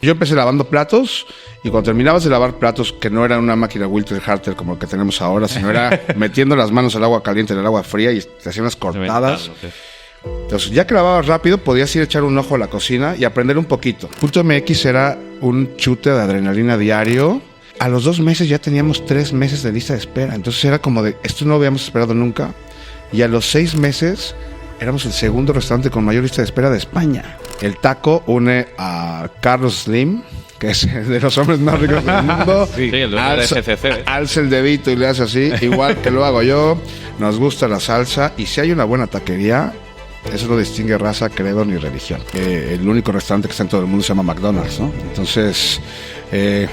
Yo empecé lavando platos y cuando terminabas de lavar platos, que no era una máquina Wilter Harter como el que tenemos ahora, sino era metiendo las manos al agua caliente en el agua fría y te hacían unas cortadas. Entonces, ya que lavabas rápido, podías ir a echar un ojo a la cocina y aprender un poquito. Punto MX era un chute de adrenalina diario. A los 2 meses ya teníamos 3 meses de lista de espera. Entonces era como de, esto no lo habíamos esperado nunca. Y a los 6 meses éramos el segundo restaurante con mayor lista de espera de España. El taco une a Carlos Slim, que es de los hombres más ricos del mundo. Sí, el dueño de SCC. Alza el dedito y le hace así, igual que lo hago yo. Nos gusta la salsa y si hay una buena taquería, eso no distingue raza, credo ni religión. El único restaurante que está en todo el mundo se llama McDonald's, ¿no? Entonces, ese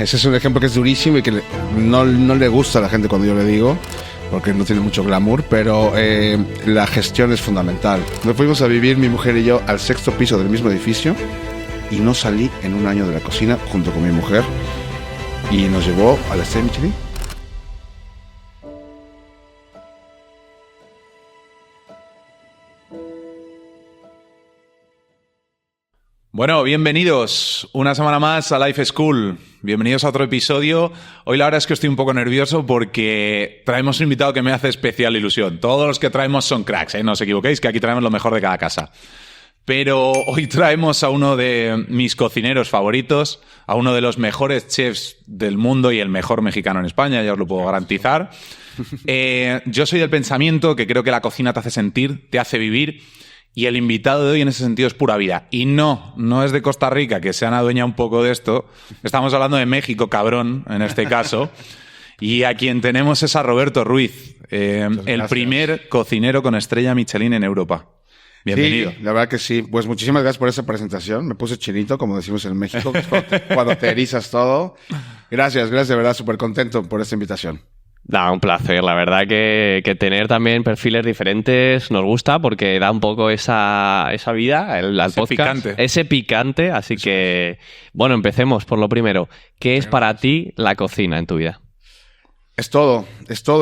es un ejemplo que es durísimo y que no le gusta a la gente cuando yo le digo, porque no tiene mucho glamour, pero la gestión es fundamental. Nos fuimos a vivir mi mujer y yo al 6º piso del mismo edificio y no salí en un año de la cocina junto con mi mujer y nos llevó a la estrella Michelin. Bueno, bienvenidos una semana más a Life School. Bienvenidos a otro episodio. Hoy la verdad es que estoy un poco nervioso porque traemos un invitado que me hace especial ilusión. Todos los que traemos son cracks, ¿eh? No os equivoquéis, que aquí traemos lo mejor de cada casa. Pero hoy traemos a uno de mis cocineros favoritos, a uno de los mejores chefs del mundo y el mejor mexicano en España, ya os lo puedo garantizar. Yo soy del pensamiento que creo que la cocina te hace sentir, te hace vivir. Y el invitado de hoy en ese sentido es pura vida. Y no es de Costa Rica, que se han adueñado un poco de esto. Estamos hablando de México, cabrón, en este caso. Y a quien tenemos es a Roberto Ruiz, el primer cocinero con estrella Michelin en Europa. Bienvenido. Sí, la verdad que sí. Pues muchísimas gracias por esa presentación. Me puse chinito, como decimos en México, cuando te erizas todo. Gracias, de verdad, súper contento por esta invitación. Un placer, la verdad que tener también perfiles diferentes nos gusta porque da un poco esa vida al podcast. Picante. Ese picante, así que, bueno, empecemos por lo primero. ¿Qué es para ti la cocina en tu vida? Es todo,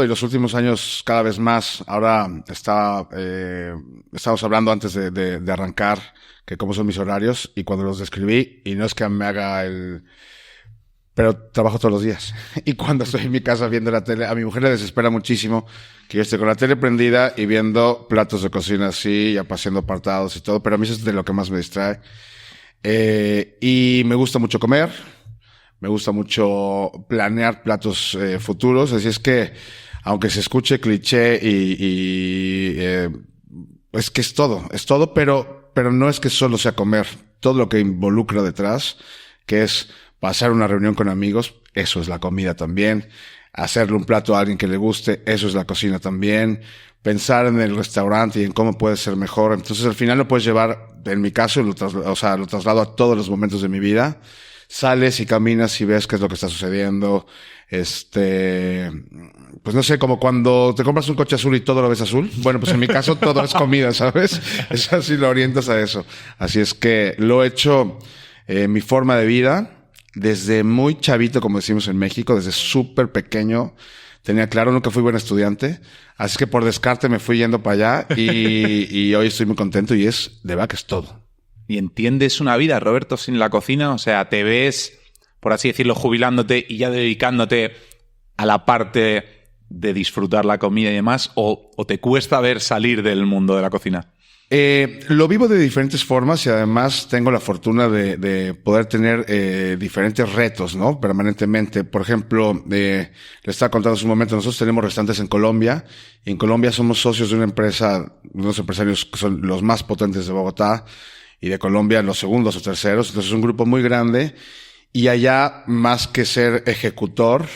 y los últimos años cada vez más. Ahora estábamos hablando antes de arrancar que cómo son mis horarios y cuando los describí, y no es que me haga pero trabajo todos los días. Y cuando estoy en mi casa viendo la tele, a mi mujer le desespera muchísimo que yo esté con la tele prendida y viendo platos de cocina así, ya paseando apartados y todo, pero a mí eso es de lo que más me distrae. Y me gusta mucho comer, me gusta mucho planear platos futuros, así es que, aunque se escuche cliché es que es todo, pero no es que solo sea comer, todo lo que involucra detrás, que es pasar una reunión con amigos, eso es la comida también. Hacerle un plato a alguien que le guste, eso es la cocina también. Pensar en el restaurante y en cómo puede ser mejor. Entonces, al final lo puedes llevar, en mi caso, lo traslado a todos los momentos de mi vida. Sales y caminas y ves qué es lo que está sucediendo. Pues no sé, como cuando te compras un coche azul y todo lo ves azul. Bueno, pues en mi caso todo es comida, ¿sabes? Es así, lo orientas a eso. Así es que lo he hecho mi forma de vida. Desde muy chavito, como decimos en México, desde súper pequeño, tenía claro, nunca fui buen estudiante, así que por descarte me fui yendo para allá y hoy estoy muy contento y de verdad que es todo. ¿Y entiendes una vida, Roberto, sin la cocina? O sea, ¿te ves, por así decirlo, jubilándote y ya dedicándote a la parte de disfrutar la comida y demás? ¿O te cuesta ver salir del mundo de la cocina? Lo vivo de diferentes formas y además tengo la fortuna de poder tener diferentes retos, ¿no? Permanentemente. Por ejemplo, le estaba contando hace un momento, nosotros tenemos restaurantes en Colombia y en Colombia somos socios de una empresa, unos empresarios que son los más potentes de Bogotá y de Colombia los segundos o terceros. Entonces es un grupo muy grande y allá, más que ser ejecutor,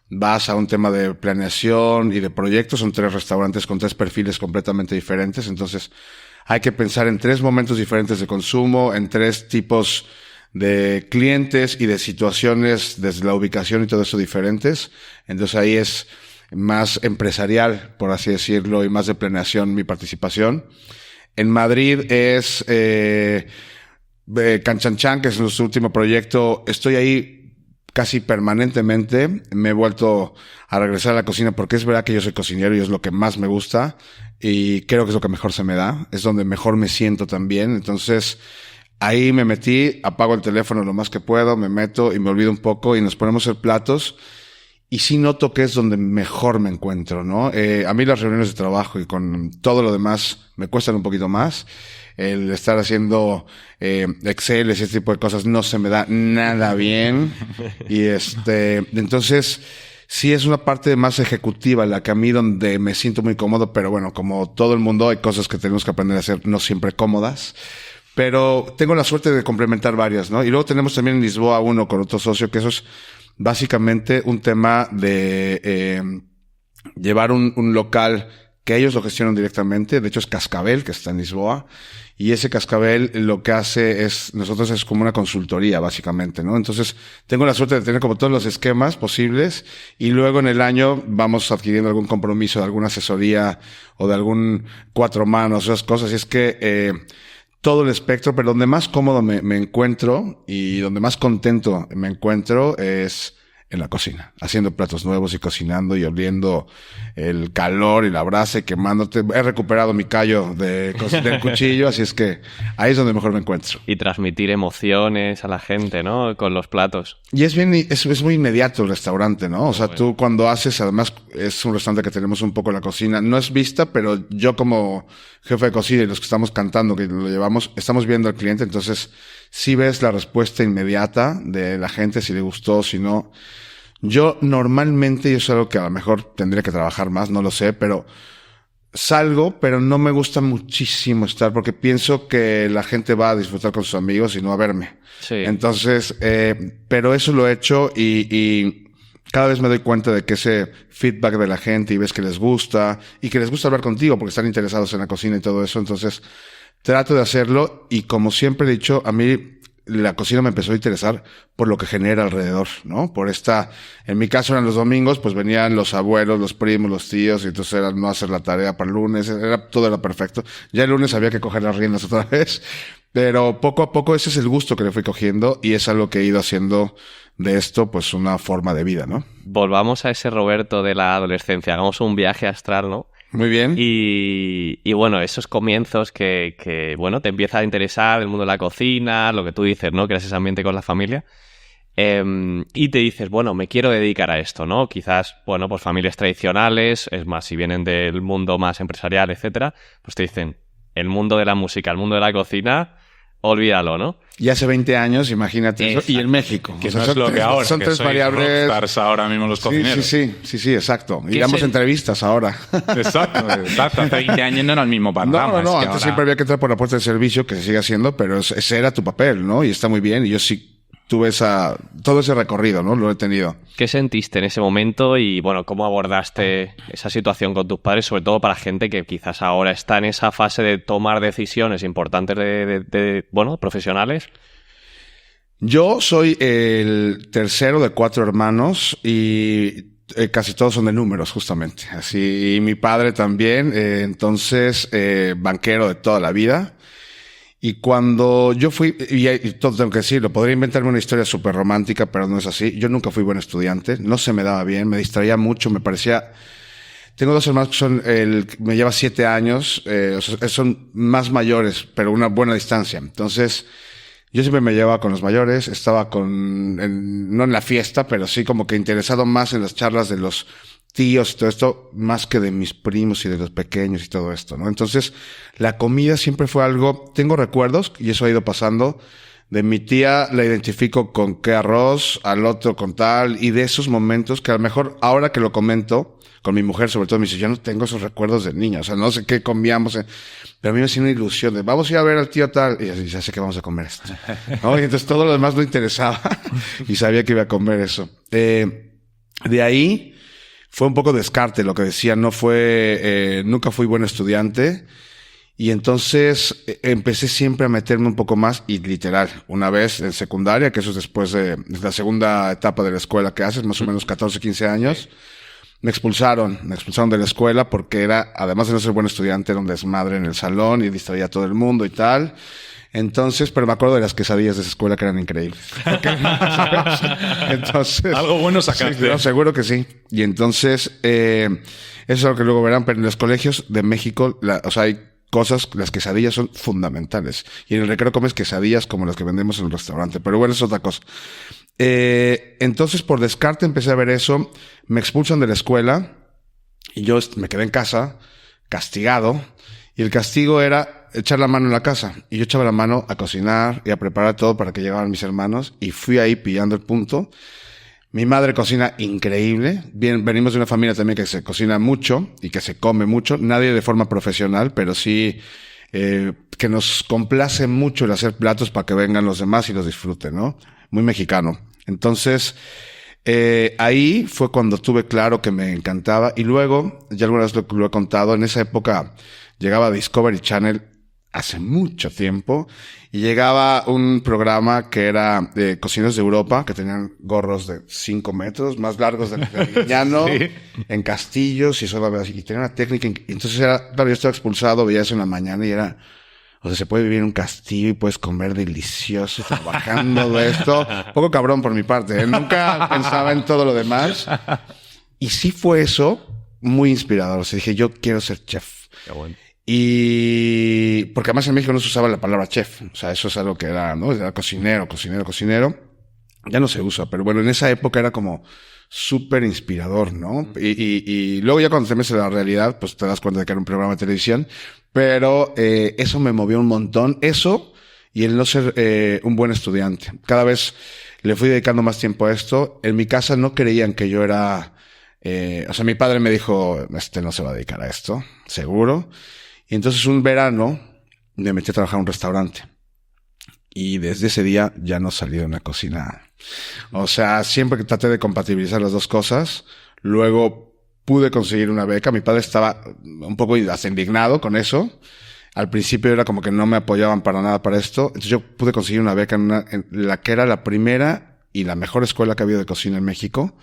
vas a un tema de planeación y de proyectos. Son 3 restaurantes con 3 perfiles completamente diferentes. Entonces hay que pensar en 3 momentos diferentes de consumo, en 3 tipos de clientes y de situaciones desde la ubicación y todo eso diferentes. Entonces ahí es más empresarial, por así decirlo, y más de planeación mi participación. En Madrid es Canchanchan, que es nuestro último proyecto. Estoy ahí casi permanentemente. Me he vuelto a regresar a la cocina porque es verdad que yo soy cocinero y es lo que más me gusta y creo que es lo que mejor se me da, es donde mejor me siento también. Entonces Ahí me metí, apago el teléfono lo más que puedo, me meto y me olvido un poco y nos ponemos a hacer platos. Y sí noto que es donde mejor me encuentro, ¿no? A mí las reuniones de trabajo y con todo lo demás me cuestan un poquito más. El estar haciendo Excel, ese tipo de cosas no se me da nada bien. Y entonces sí es una parte más ejecutiva la que a mí donde me siento muy cómodo, pero bueno, como todo el mundo hay cosas que tenemos que aprender a hacer no siempre cómodas. Pero tengo la suerte de complementar varias, ¿no? Y luego tenemos también en Lisboa uno con otro socio, que eso es básicamente un tema de llevar un local que ellos lo gestionan directamente. De hecho es Cascabel, que está en Lisboa. Y ese Cascabel lo que hace nosotros es como una consultoría, básicamente, ¿no? Entonces, tengo la suerte de tener como todos los esquemas posibles y luego en el año vamos adquiriendo algún compromiso de alguna asesoría o de algún 4 manos, esas cosas. Y es que, todo el espectro, pero donde más cómodo me encuentro y donde más contento me encuentro es en la cocina, haciendo platos nuevos y cocinando y oliendo el calor y la brasa y quemándote. He recuperado mi callo del cuchillo, así es que ahí es donde mejor me encuentro. Y transmitir emociones a la gente, ¿no? Con los platos. Y es muy inmediato el restaurante, ¿no? O sea, tú cuando haces, además es un restaurante que tenemos un poco en la cocina, no es vista, pero yo como jefe de cocina y los que estamos cantando, que lo llevamos, estamos viendo al cliente, entonces sí ves la respuesta inmediata de la gente, si le gustó, si no. Yo normalmente, y eso es algo que a lo mejor tendría que trabajar más, no lo sé, pero salgo, pero no me gusta muchísimo estar porque pienso que la gente va a disfrutar con sus amigos y no a verme. Sí. Entonces, pero eso lo he hecho y cada vez me doy cuenta de que ese feedback de la gente y ves que les gusta y que les gusta hablar contigo porque están interesados en la cocina y todo eso. Entonces, trato de hacerlo y como siempre he dicho, a mí la cocina me empezó a interesar por lo que genera alrededor, ¿no? En mi caso eran los domingos, pues venían los abuelos, los primos, los tíos, y entonces era no hacer la tarea para el lunes, todo era perfecto. Ya el lunes había que coger las riendas otra vez, pero poco a poco ese es el gusto que le fui cogiendo y es algo que he ido haciendo de esto, pues una forma de vida, ¿no? Volvamos a ese Roberto de la adolescencia, hagamos un viaje astral, ¿no? Muy bien. Y bueno, esos comienzos que bueno, te empieza a interesar el mundo de la cocina, lo que tú dices, ¿no? Creas ese ambiente con la familia. Y te dices, bueno, me quiero dedicar a esto, ¿no? Quizás, bueno, pues familias tradicionales, es más, si vienen del mundo más empresarial, etcétera, pues te dicen, el mundo de la música, el mundo de la cocina, olvídalo, ¿no? Y hace 20 años, imagínate eso. Y en México. Que o sea, no es lo que ahora. Son que tres variables. Rockstars ahora mismo los cocineros. Sí, exacto. Y damos entrevistas ahora. Exacto. Hace 20 años no era el mismo panorama. No. Antes siempre había que entrar por la puerta de servicio, que se sigue haciendo, pero ese era tu papel, ¿no? Y está muy bien. Y yo sí tuve todo ese recorrido, ¿no? Lo he tenido. ¿Qué sentiste en ese momento y, bueno, cómo abordaste esa situación con tus padres, sobre todo para gente que quizás ahora está en esa fase de tomar decisiones importantes bueno, profesionales? Yo soy el tercero de 4 hermanos y casi todos son de números, justamente. Así, y mi padre también, entonces, banquero de toda la vida. Y cuando yo fui, y todo tengo que decirlo, podría inventarme una historia súper romántica, pero no es así. Yo nunca fui buen estudiante, no se me daba bien, me distraía mucho, me parecía... Tengo 2 hermanos que me lleva 7 años, o sea, son más mayores, pero una buena distancia. Entonces, yo siempre me llevaba con los mayores, estaba no en la fiesta, pero sí como que interesado más en las charlas de los tíos y todo esto, más que de mis primos y de los pequeños y todo esto, ¿no? Entonces, la comida siempre fue algo, tengo recuerdos, y eso ha ido pasando, de mi tía la identifico con qué arroz, al otro con tal, y de esos momentos que a lo mejor ahora que lo comento, con mi mujer sobre todo, me dice, yo no tengo esos recuerdos de niña, o sea, no sé qué comíamos, pero a mí me hacía una ilusión de, vamos a ir a ver al tío tal, y así, ya sé que vamos a comer esto, ¿no? Y entonces todo lo demás no interesaba, y sabía que iba a comer eso. De ahí, fue un poco descarte lo que decía, nunca fui buen estudiante y entonces empecé siempre a meterme un poco más y literal, una vez en secundaria, que eso es después de la segunda etapa de la escuela que haces, más o menos 14, 15 años, me expulsaron de la escuela porque además de no ser buen estudiante, era un desmadre en el salón y distraía a todo el mundo y tal. Entonces, pero me acuerdo de las quesadillas de esa escuela que eran increíbles. Entonces, algo bueno sacaste. Sí, no, seguro que sí. Y entonces, eso es lo que luego verán, pero en los colegios de México, o sea, hay cosas, las quesadillas son fundamentales. Y en el recreo comes quesadillas como las que vendemos en el restaurante. Pero bueno, es otra cosa. Entonces, por descarte empecé a ver eso. Me expulsan de la escuela y yo me quedé en casa, castigado. Y el castigo era echar la mano en la casa. Y yo echaba la mano a cocinar y a preparar todo para que llegaran mis hermanos. Y fui ahí pillando el punto. Mi madre cocina increíble. Venimos de una familia también que se cocina mucho y que se come mucho. Nadie de forma profesional, pero sí que nos complace mucho el hacer platos para que vengan los demás y los disfruten, ¿no? Muy mexicano. Entonces, ahí fue cuando tuve claro que me encantaba. Y luego, ya alguna vez lo he contado, en esa época llegaba Discovery Channel hace mucho tiempo y llegaba un programa que era de cocineros de Europa que tenían gorros de 5 metros, más largos del Lignano, sí, en castillos y eso, y tenía una técnica. Y entonces era, claro, yo estaba expulsado, veía eso en la mañana y era, o sea, se puede vivir en un castillo y puedes comer delicioso trabajando de esto. Poco cabrón por mi parte, ¿eh? Nunca pensaba en todo lo demás. Y sí fue eso muy inspirador. O sea, dije, yo quiero ser chef. Qué bueno. Y porque además en México no se usaba la palabra chef. O sea, eso es algo que era, ¿no? Era cocinero. Ya no se usa, pero bueno, en esa época era como súper inspirador, ¿no? Y luego ya cuando te metes en la realidad, pues te das cuenta de que era un programa de televisión. Pero eso me movió un montón. Eso y el no ser un buen estudiante. Cada vez le fui dedicando más tiempo a esto. En mi casa no creían que yo era... o sea, mi padre me dijo, no se va a dedicar a esto, seguro. Y entonces un verano me metí a trabajar en un restaurante. Y desde ese día ya no salí de una cocina. O sea, siempre que traté de compatibilizar las dos cosas, luego pude conseguir una beca. Mi padre estaba un poco hasta indignado con eso. Al principio era como que no me apoyaban para nada para esto. Entonces yo pude conseguir una beca en la que era la primera y la mejor escuela que había de cocina en México.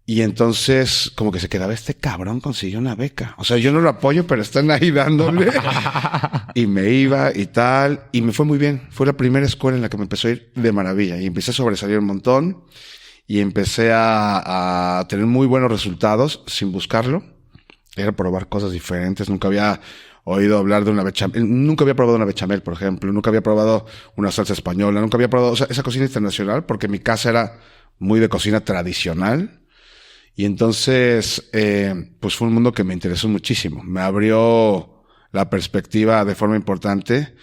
Y entonces, como que se quedaba, este cabrón consiguió una beca. O sea, yo no lo apoyo, pero están ahí dándole. Y me iba y tal. Y me fue muy bien. Fue la primera escuela en la que me empezó a ir de maravilla. Y empecé a sobresalir un montón. Y empecé a tener muy buenos resultados sin buscarlo. Era probar cosas diferentes. Nunca había oído hablar de una bechamel. Nunca había probado una bechamel, por ejemplo. Nunca había probado una salsa española. Nunca había probado, o sea, esa cocina internacional, porque mi casa era muy de cocina tradicional. Y entonces, pues fue un mundo que me interesó muchísimo. Me abrió la perspectiva de forma importante.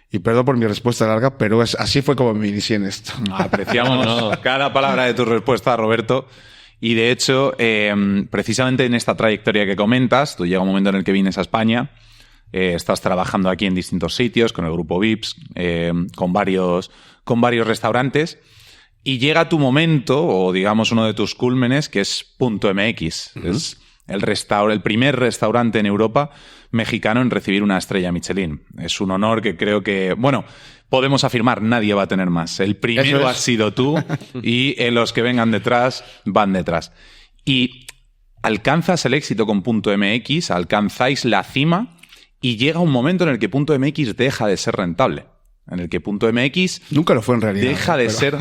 Y perdón por mi respuesta larga, pero así fue como me inicié en esto. Apreciamos cada palabra de tu respuesta, Roberto. Y de hecho, precisamente en esta trayectoria que comentas, tú llega un momento en el que vienes a España, estás trabajando aquí en distintos sitios, con el grupo Vips, con varios restaurantes. Y llega tu momento, o digamos uno de tus cúlmenes, que es Punto MX. Uh-huh. Es el primer restaurante en Europa mexicano en recibir una estrella Michelin. Es un honor que creo que, bueno, podemos afirmar, nadie va a tener más. El primero has sido tú y los que vengan detrás van detrás. Y alcanzas el éxito con Punto MX, alcanzáis la cima y llega un momento en el que Punto MX deja de ser rentable. En el que Punto MX... Nunca lo fue en realidad. Deja de ser...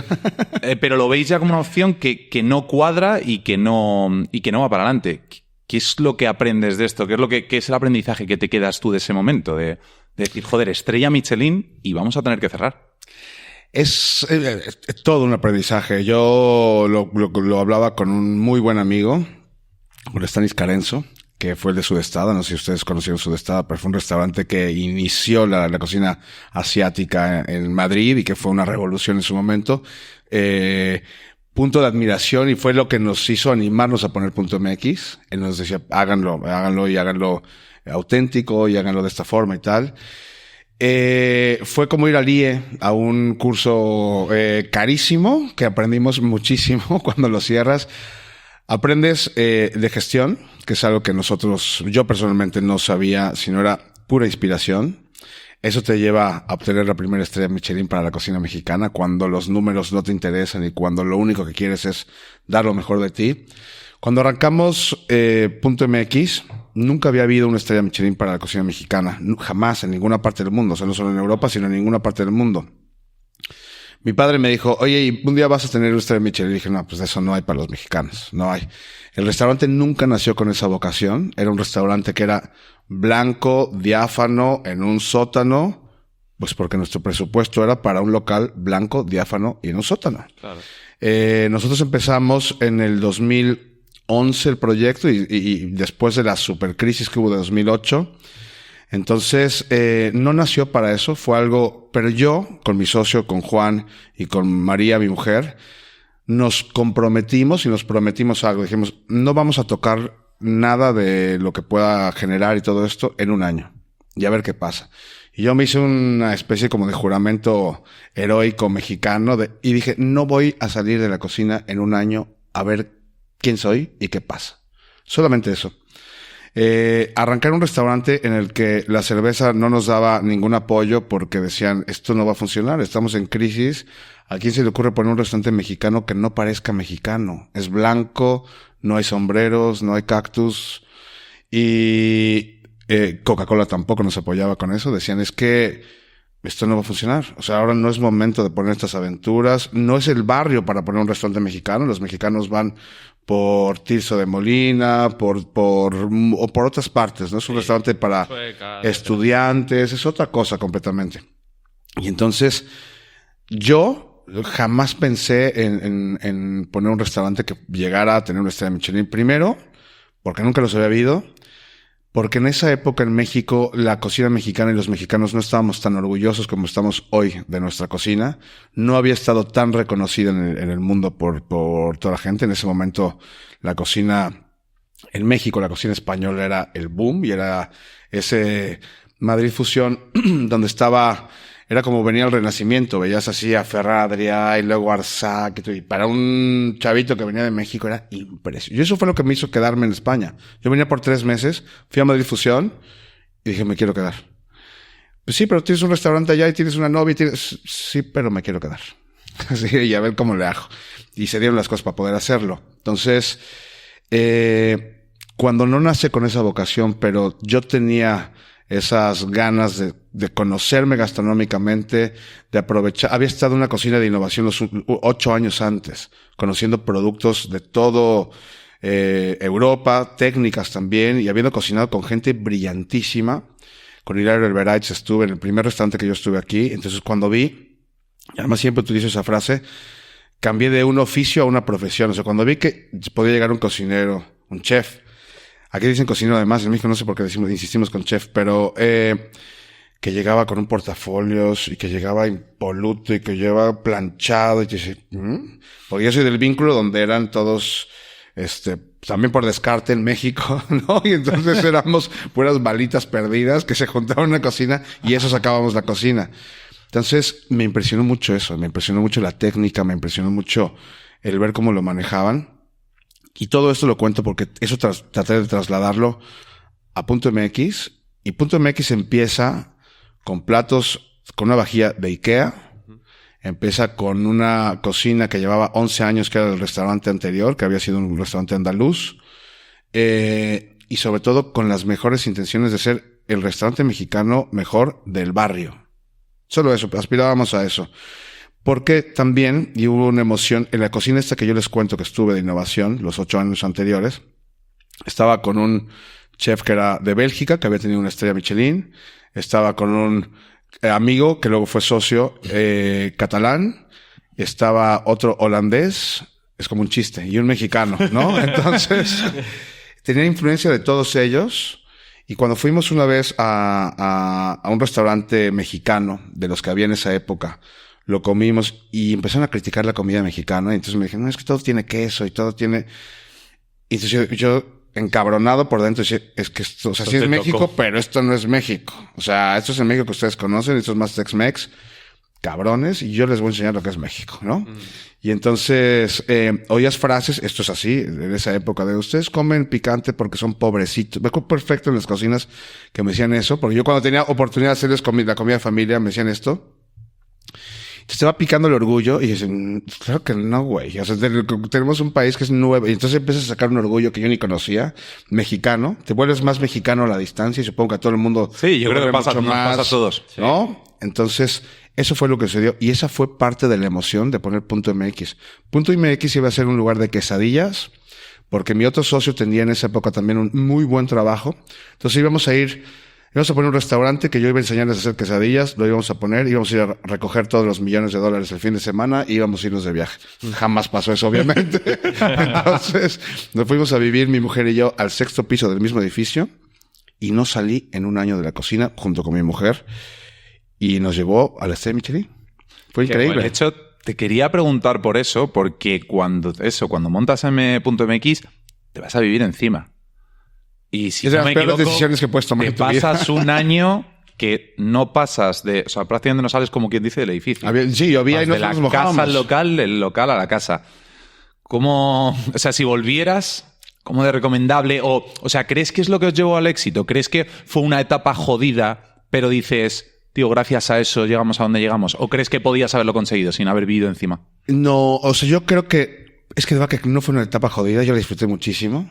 pero lo veis ya como una opción que no cuadra y que no va para adelante. ¿Qué es lo que aprendes de esto? ¿Qué es el aprendizaje que te quedas tú de ese momento? De decir, joder, estrella Michelin y vamos a tener que cerrar. Es todo un aprendizaje. Yo lo hablaba con un muy buen amigo, con Stanis Carenzo, que fue el de Sudestada. No sé si ustedes conocieron Sudestada, pero fue un restaurante que inició la cocina asiática en Madrid y que fue una revolución en su momento. Punto de admiración, y fue lo que nos hizo animarnos a poner Punto MX. Él nos decía, háganlo y háganlo auténtico y háganlo de esta forma y tal. Fue como ir al IE a un curso carísimo, que aprendimos muchísimo cuando lo cierras. Aprendes de gestión, que es algo que yo personalmente no sabía, sino era pura inspiración. Eso te lleva a obtener la primera estrella Michelin para la cocina mexicana, cuando los números no te interesan y cuando lo único que quieres es dar lo mejor de ti. Cuando arrancamos Punto MX, nunca había habido una estrella Michelin para la cocina mexicana. Jamás, en ninguna parte del mundo. O sea, no solo en Europa, sino en ninguna parte del mundo. Mi padre me dijo, oye, ¿y un día vas a tener una estrella Michelin? Y dije, no, pues de eso no hay para los mexicanos. No hay. El restaurante nunca nació con esa vocación. Era un restaurante que era blanco, diáfano, en un sótano, pues porque nuestro presupuesto era para un local blanco, diáfano y en un sótano. Claro. Nosotros empezamos en el 2011 el proyecto y después de la supercrisis que hubo de 2008. Entonces, no nació para eso, fue algo, pero yo, con mi socio, con Juan y con María, mi mujer, nos comprometimos y nos prometimos algo. Dijimos, no vamos a tocar nada de lo que pueda generar y todo esto en un año. Y a ver qué pasa. Y yo me hice una especie como de juramento heroico mexicano y dije, no voy a salir de la cocina en un año a ver quién soy y qué pasa. Solamente eso. Arrancar un restaurante en el que la cerveza no nos daba ningún apoyo porque decían, esto no va a funcionar, estamos en crisis. ¿A quién se le ocurre poner un restaurante mexicano que no parezca mexicano? Es blanco, no hay sombreros, no hay cactus. Y Coca-Cola tampoco nos apoyaba con eso. Decían, es que esto no va a funcionar. O sea, ahora no es momento de poner estas aventuras. No es el barrio para poner un restaurante mexicano. Los mexicanos van por Tirso de Molina, o por otras partes, ¿no? Es un restaurante para estudiantes, es otra cosa completamente. Y entonces, yo jamás pensé en poner un restaurante que llegara a tener una estrella Michelin. Primero, porque nunca los había habido. Porque en esa época en México, la cocina mexicana y los mexicanos no estábamos tan orgullosos como estamos hoy de nuestra cocina. No había estado tan reconocida en el mundo por toda la gente. En ese momento, la cocina en México, la cocina española era el boom y era ese Madrid Fusión donde era como venía el Renacimiento. Veías así a Ferran Adrià y luego Arsac y para un chavito que venía de México era impresionante. Y eso fue lo que me hizo quedarme en España. Yo venía por 3 meses, fui a Madrid Fusión y dije, me quiero quedar. Pues sí, pero tienes un restaurante allá y tienes una novia y sí, pero me quiero quedar. Así, y a ver cómo le hago. Y se dieron las cosas para poder hacerlo. Entonces, cuando no nace con esa vocación, pero yo tenía esas ganas de conocerme gastronómicamente, de aprovechar. Había estado en una cocina de innovación los 8 años antes, conociendo productos de todo Europa, técnicas también, y habiendo cocinado con gente brillantísima. Con Hilario Elveraich estuve en el primer restaurante que yo estuve aquí. Entonces, cuando vi, y además siempre utilizo esa frase, cambié de un oficio a una profesión. O sea, cuando vi que podía llegar un cocinero, un chef. Aquí dicen cocinero además, en México no sé por qué insistimos con chef, pero que llegaba con un portafolios y que llegaba impoluto y que llevaba planchado y que porque yo soy del vínculo donde eran todos, también por descarte en México, ¿no? Y entonces éramos puras balitas perdidas que se juntaban en una cocina y eso sacábamos la cocina. Entonces me impresionó mucho eso, me impresionó mucho la técnica, me impresionó mucho el ver cómo lo manejaban. Y todo esto lo cuento porque eso traté de trasladarlo a Punto MX. Y Punto MX empieza con platos, con una vajilla de IKEA. Empieza con una cocina que llevaba 11 años, que era el restaurante anterior, que había sido un restaurante andaluz. Y sobre todo con las mejores intenciones de ser el restaurante mexicano mejor del barrio. Solo eso, aspirábamos a eso. Porque también, y hubo una emoción, en la cocina esta que yo les cuento que estuve de innovación, los 8 años anteriores, estaba con un chef que era de Bélgica, que había tenido una estrella Michelin, estaba con un amigo que luego fue socio catalán, estaba otro holandés, es como un chiste, y un mexicano, ¿no? Entonces, tenía influencia de todos ellos, y cuando fuimos una vez a un restaurante mexicano, de los que había en esa época, lo comimos y empezaron a criticar la comida mexicana. Y entonces me dijeron, no, es que todo tiene queso y todo tiene... Y entonces yo encabronado por dentro, decía, es que esto, o sea, sí es México, pero esto no es México. O sea, esto es el México que ustedes conocen, esto es más Tex-Mex, cabrones, y yo les voy a enseñar lo que es México, ¿no? Y entonces, oías frases, esto es así, en esa época, de ustedes comen picante porque son pobrecitos. Me acuerdo perfecto en las cocinas que me decían eso, porque yo cuando tenía oportunidad de hacerles la comida de familia, me decían esto. Entonces te va picando el orgullo y dicen, claro que no, güey. O sea, tenemos un país que es nuevo. Y entonces empiezas a sacar un orgullo que yo ni conocía, mexicano. Te vuelves más mexicano a la distancia y supongo que a todo el mundo... Sí, yo creo que pasa a todos. ¿No? Sí. Entonces, eso fue lo que sucedió. Y esa fue parte de la emoción de poner Punto MX. Punto MX iba a ser un lugar de quesadillas, porque mi otro socio tenía en esa época también un muy buen trabajo. Entonces íbamos a poner un restaurante que yo iba a enseñarles a hacer quesadillas, lo íbamos a poner, íbamos a ir a recoger todos los millones de dólares el fin de semana y íbamos a irnos de viaje. Jamás pasó eso, obviamente. Entonces nos fuimos a vivir, mi mujer y yo, al 6º piso del mismo edificio y no salí en un año de la cocina junto con mi mujer y nos llevó a la estrella Michelin. Fue increíble. Bueno, de hecho, te quería preguntar por eso, porque cuando montas M.MX, te vas a vivir encima. Y si es de no las me peores equivoco, decisiones que puedes tomar te en tu vida. pasas un año que no pasas de... O sea, prácticamente no sales como quien dice del edificio. Sí, llovía y vas nos de la mojábamos. casa al local, del local a la casa. ¿Cómo... O sea, si volvieras... ¿Cómo de recomendable? O sea, ¿crees que es lo que os llevó al éxito? ¿Crees que fue una etapa jodida, pero dices, tío, gracias a eso llegamos a donde llegamos? ¿O crees que podías haberlo conseguido sin haber vivido encima? No, o sea, yo creo que... Es que de verdad que no fue una etapa jodida, yo la disfruté muchísimo.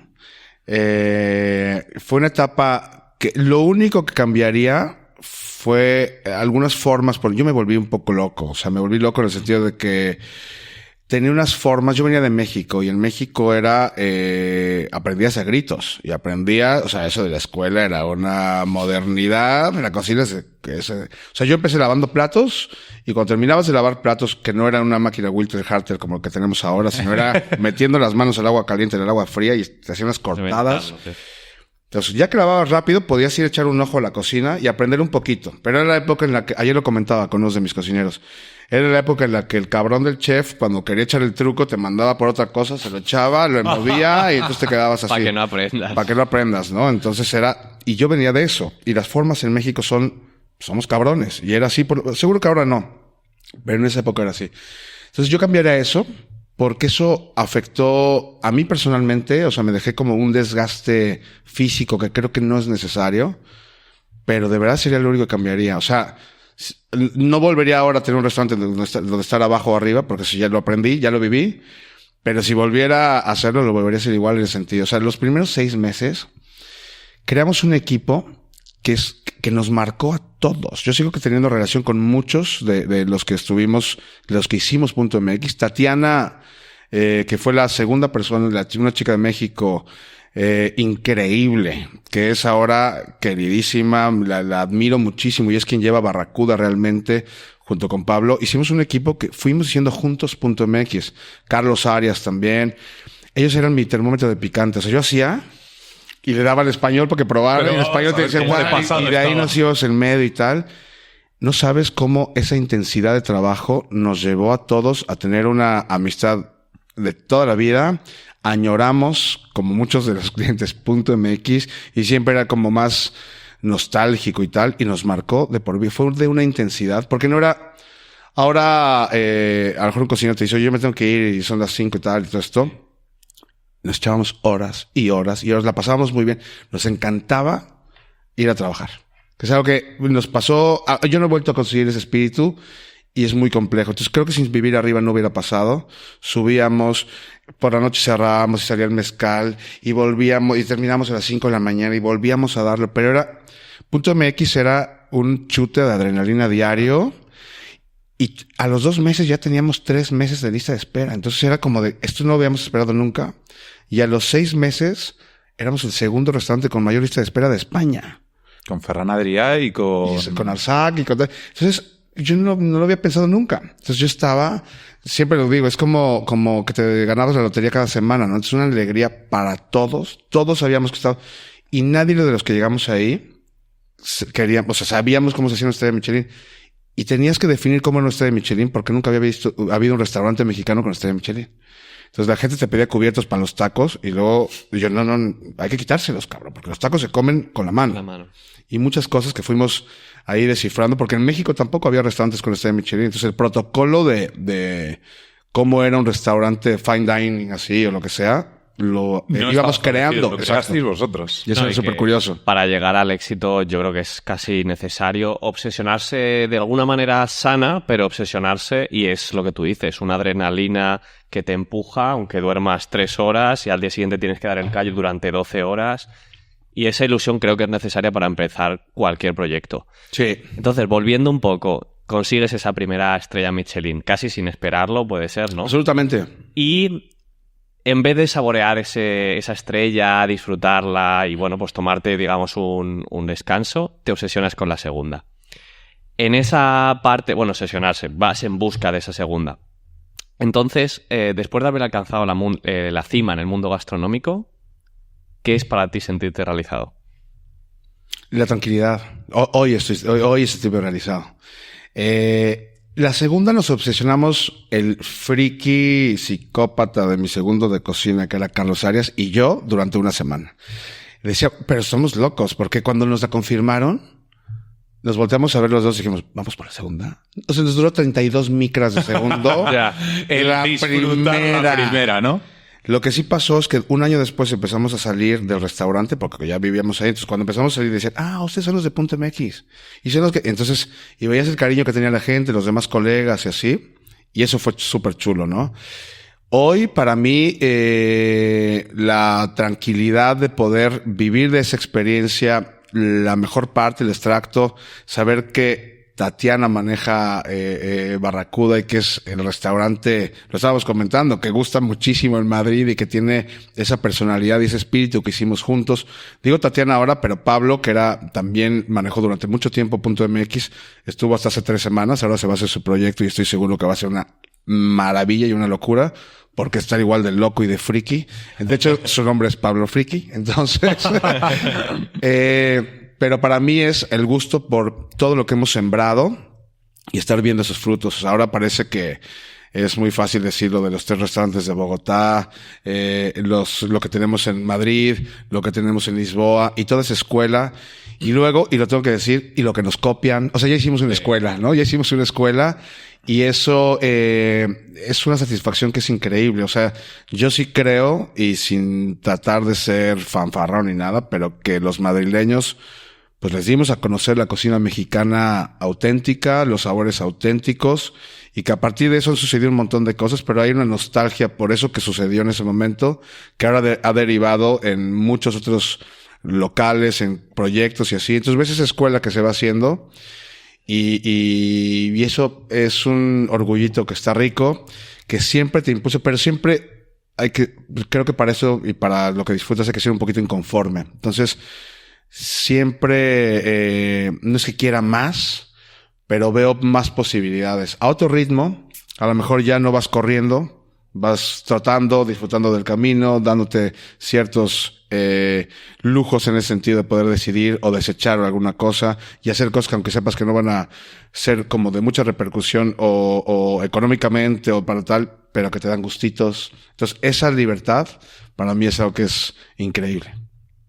Fue una etapa que lo único que cambiaría fue algunas formas, porque yo me volví un poco loco. O sea, me volví loco en el sentido de que tenía unas formas, yo venía de México y en México era, aprendías a gritos y o sea, eso de la escuela era una modernidad, la cocina o sea, yo empecé lavando platos y cuando terminabas de lavar platos, que no era una máquina Wilter Harter como lo que tenemos ahora, sino era metiendo las manos al agua caliente en el agua fría y te hacían unas cortadas. Entonces, ya que lavabas rápido, podías ir a echar un ojo a la cocina y aprender un poquito. Pero era la época en la que, ayer lo comentaba con unos de mis cocineros, era la época en la que el cabrón del chef, cuando quería echar el truco, te mandaba por otra cosa, se lo echaba, lo envolvía y entonces te quedabas así. Para que no aprendas. Para que no aprendas, ¿no? Entonces y yo venía de eso. Y las formas en México somos cabrones. Y era así, seguro que ahora no. Pero en esa época era así. Entonces yo cambiaría eso, porque eso afectó a mí personalmente, o sea, me dejé como un desgaste físico que creo que no es necesario, pero de verdad sería lo único que cambiaría. O sea, no volvería ahora a tener un restaurante donde estar abajo o arriba, porque si ya lo aprendí, ya lo viví, pero si volviera a hacerlo, lo volvería a hacer igual en el sentido. O sea, los primeros 6 meses creamos un equipo que nos marcó a todos. Yo sigo teniendo relación con muchos de los que hicimos .mx. Tatiana, que fue la segunda persona, una chica de México, increíble, que es ahora queridísima, la admiro muchísimo y es quien lleva Barracuda realmente, junto con Pablo. Hicimos un equipo que fuimos haciendo juntos .mx. Carlos Arias también. Ellos eran mi termómetro de picante. O sea, yo hacía y le daba el español porque probaba en español te decía, y de ahí nos íbamos en medio y tal. No sabes cómo esa intensidad de trabajo nos llevó a todos a tener una amistad de toda la vida. Añoramos, como muchos de los clientes, .mx, y siempre era como más nostálgico y tal, y nos marcó de por vida. Fue de una intensidad, porque no era... Ahora, a lo mejor un cocinero te dice, oye, yo me tengo que ir y son las 5 y tal, y todo esto. Nos echábamos horas y horas y horas, la pasábamos muy bien. Nos encantaba ir a trabajar. Que es algo que nos pasó, yo no he vuelto a conseguir ese espíritu y es muy complejo. Entonces creo que sin vivir arriba no hubiera pasado. Subíamos, por la noche cerrábamos y salía el mezcal y volvíamos y terminamos a las 5 de la mañana y volvíamos a darlo. Pero .mx era un chute de adrenalina diario y a los 2 meses ya teníamos 3 meses de lista de espera. Entonces era como esto no lo habíamos esperado nunca. Y a los 6 meses éramos el segundo restaurante con mayor lista de espera de España. Con Ferran Adrià y con Arsac y con... Entonces, yo no lo había pensado nunca. Entonces yo siempre lo digo, es como que te ganabas la lotería cada semana, ¿no? Es una alegría para todos. Todos sabíamos que estaba... Y nadie de los que llegamos ahí queríamos, o sea, sabíamos cómo se hacía una estrella de Michelin. Y tenías que definir cómo era una estrella de Michelin porque nunca había habido un restaurante mexicano con estrella de Michelin. Entonces la gente te pedía cubiertos para los tacos y luego yo, no, hay que quitárselos, cabrón, porque los tacos se comen con la mano. Y muchas cosas que fuimos ahí descifrando, porque en México tampoco había restaurantes con estrella de Michelin. Entonces el protocolo de cómo era un restaurante fine dining así o lo que sea, íbamos creando. Lo creasteis vosotros. Y eso es súper curioso. Para llegar al éxito yo creo que es casi necesario obsesionarse de alguna manera sana, pero obsesionarse, y es lo que tú dices, una adrenalina que te empuja, aunque duermas 3 horas y al día siguiente tienes que dar el callo durante 12 horas. Y esa ilusión creo que es necesaria para empezar cualquier proyecto. Sí. Entonces, volviendo un poco, consigues esa primera estrella Michelin, casi sin esperarlo, puede ser, ¿no? Absolutamente. Y en vez de saborear esa estrella, disfrutarla y, bueno, pues tomarte, digamos, un descanso, te obsesionas con la segunda. En esa parte, bueno, obsesionarse, vas en busca de esa segunda. Entonces, después de haber alcanzado la cima en el mundo gastronómico, ¿qué es para ti sentirte realizado? La tranquilidad. Hoy estoy realizado. La segunda nos obsesionamos el friki psicópata de mi segundo de cocina, que era Carlos Arias, y yo durante una semana. Le decía, pero somos locos, porque cuando nos la confirmaron, nos volteamos a ver los dos y dijimos, ¿vamos por la segunda? O sea, nos duró 32 micras de segundo. Ya, la primera, ¿no? Lo que sí pasó es que un año después empezamos a salir del restaurante, porque ya vivíamos ahí. Entonces, cuando empezamos a salir, decían, ustedes son los de Punto MX. Y son los que, entonces, y veías el cariño que tenía la gente, los demás colegas y así. Y eso fue súper chulo, ¿no? Hoy, para mí, la tranquilidad de poder vivir de esa experiencia, la mejor parte, el extracto, saber que Tatiana maneja Barracuda y que es el restaurante, lo estábamos comentando, que gusta muchísimo en Madrid y que tiene esa personalidad y ese espíritu que hicimos juntos. Digo Tatiana ahora, pero Pablo, que también manejó durante mucho tiempo Punto MX, estuvo hasta hace 3 semanas, ahora se va a hacer su proyecto y estoy seguro que va a ser una maravilla y una locura, porque está igual de loco y de friki. De hecho, su nombre es Pablo Friki, entonces... pero para mí es el gusto por todo lo que hemos sembrado y estar viendo esos frutos. Ahora parece que es muy fácil decirlo de los 3 restaurantes de Bogotá, lo que tenemos en Madrid, lo que tenemos en Lisboa y toda esa escuela. Y luego, y lo tengo que decir, y lo que nos copian. O sea, ya hicimos una escuela, ¿no? Ya hicimos una escuela y eso es una satisfacción que es increíble. O sea, yo sí creo, y sin tratar de ser fanfarrón ni nada, pero que los madrileños pues les dimos a conocer la cocina mexicana auténtica, los sabores auténticos, y que a partir de eso han sucedido un montón de cosas, pero hay una nostalgia por eso que sucedió en ese momento, que ahora ha derivado en muchos otros locales, en proyectos y así. Entonces ves esa escuela que se va haciendo, y eso es un orgullito que está rico, que siempre te impulsa, pero siempre creo que para eso y para lo que disfrutas hay que ser un poquito inconforme. Entonces, siempre, no es que quiera más, pero veo más posibilidades. A otro ritmo, a lo mejor ya no vas corriendo, vas trotando, disfrutando del camino, dándote ciertos lujos en ese sentido de poder decidir o desechar alguna cosa y hacer cosas que aunque sepas que no van a ser como de mucha repercusión o económicamente o para tal, pero que te dan gustitos. Entonces, esa libertad para mí es algo que es increíble.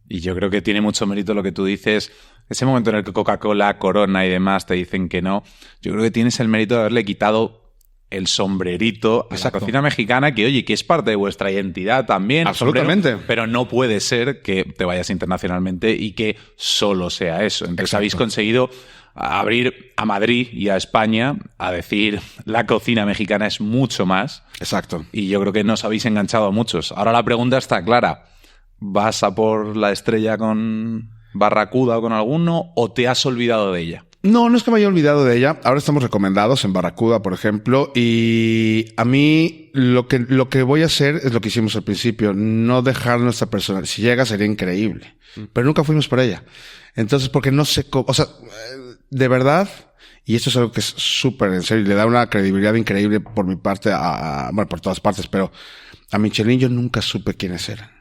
Y yo creo que tiene mucho mérito lo que tú dices. Ese momento en el que Coca-Cola, Corona y demás te dicen que no, yo creo que tienes el mérito de haberle quitado el sombrerito a la cocina mexicana, que oye, que es parte de vuestra identidad también. Absolutamente. Sombrero, pero no puede ser que te vayas internacionalmente y que solo sea eso. Entonces habéis conseguido abrir a Madrid y a España a decir la cocina mexicana es mucho más. Exacto. Y yo creo que nos habéis enganchado a muchos. Ahora la pregunta está clara. ¿Vas a por la estrella con Barracuda o con alguno o te has olvidado de ella? No, no es que me haya olvidado de ella. Ahora estamos recomendados en Barracuda, por ejemplo, y a mí lo que voy a hacer es lo que hicimos al principio, no dejar nuestra personalidad. Si llega sería increíble, pero nunca fuimos por ella. Entonces, porque no sé cómo, o sea, de verdad, y esto es algo que es súper en serio y le da una credibilidad increíble por mi parte bueno, por todas partes, pero a Michelin yo nunca supe quiénes eran.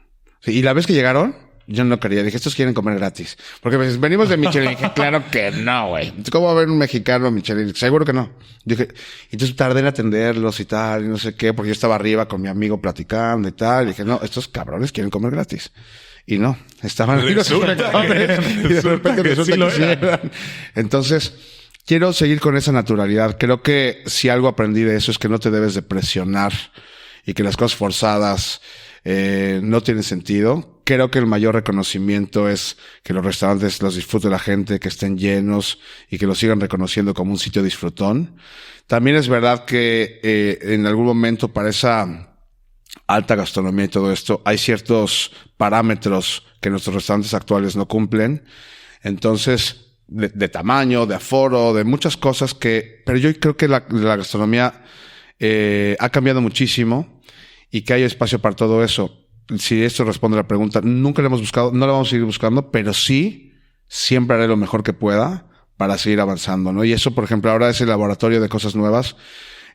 Y la vez que llegaron, yo no quería. Dije, estos quieren comer gratis. Porque pues, venimos de Michelin. Dije, claro que no, güey. ¿Cómo va a haber un mexicano Michelin? Seguro que no. Dije, entonces tardé en atenderlos y tal, y no sé qué, porque yo estaba arriba con mi amigo platicando y tal. Y dije, no, estos cabrones quieren comer gratis. Y no, estaban arriba y de repente resulta que sí eran. Entonces, quiero seguir con esa naturalidad. Creo que si algo aprendí de eso es que no te debes de presionar y que las cosas forzadas no tiene sentido. Creo que el mayor reconocimiento es que los restaurantes los disfrute la gente, que estén llenos y que los sigan reconociendo como un sitio disfrutón. También es verdad que en algún momento para esa alta gastronomía y todo esto hay ciertos parámetros que nuestros restaurantes actuales no cumplen. Entonces, de tamaño, de aforo, de muchas cosas pero yo creo que la gastronomía ha cambiado muchísimo. y que haya espacio para todo eso. Si esto responde a la pregunta, nunca lo hemos buscado, no lo vamos a seguir buscando, pero sí, siempre haré lo mejor que pueda para seguir avanzando, ¿no? Y eso, por ejemplo, ahora es el laboratorio de cosas nuevas,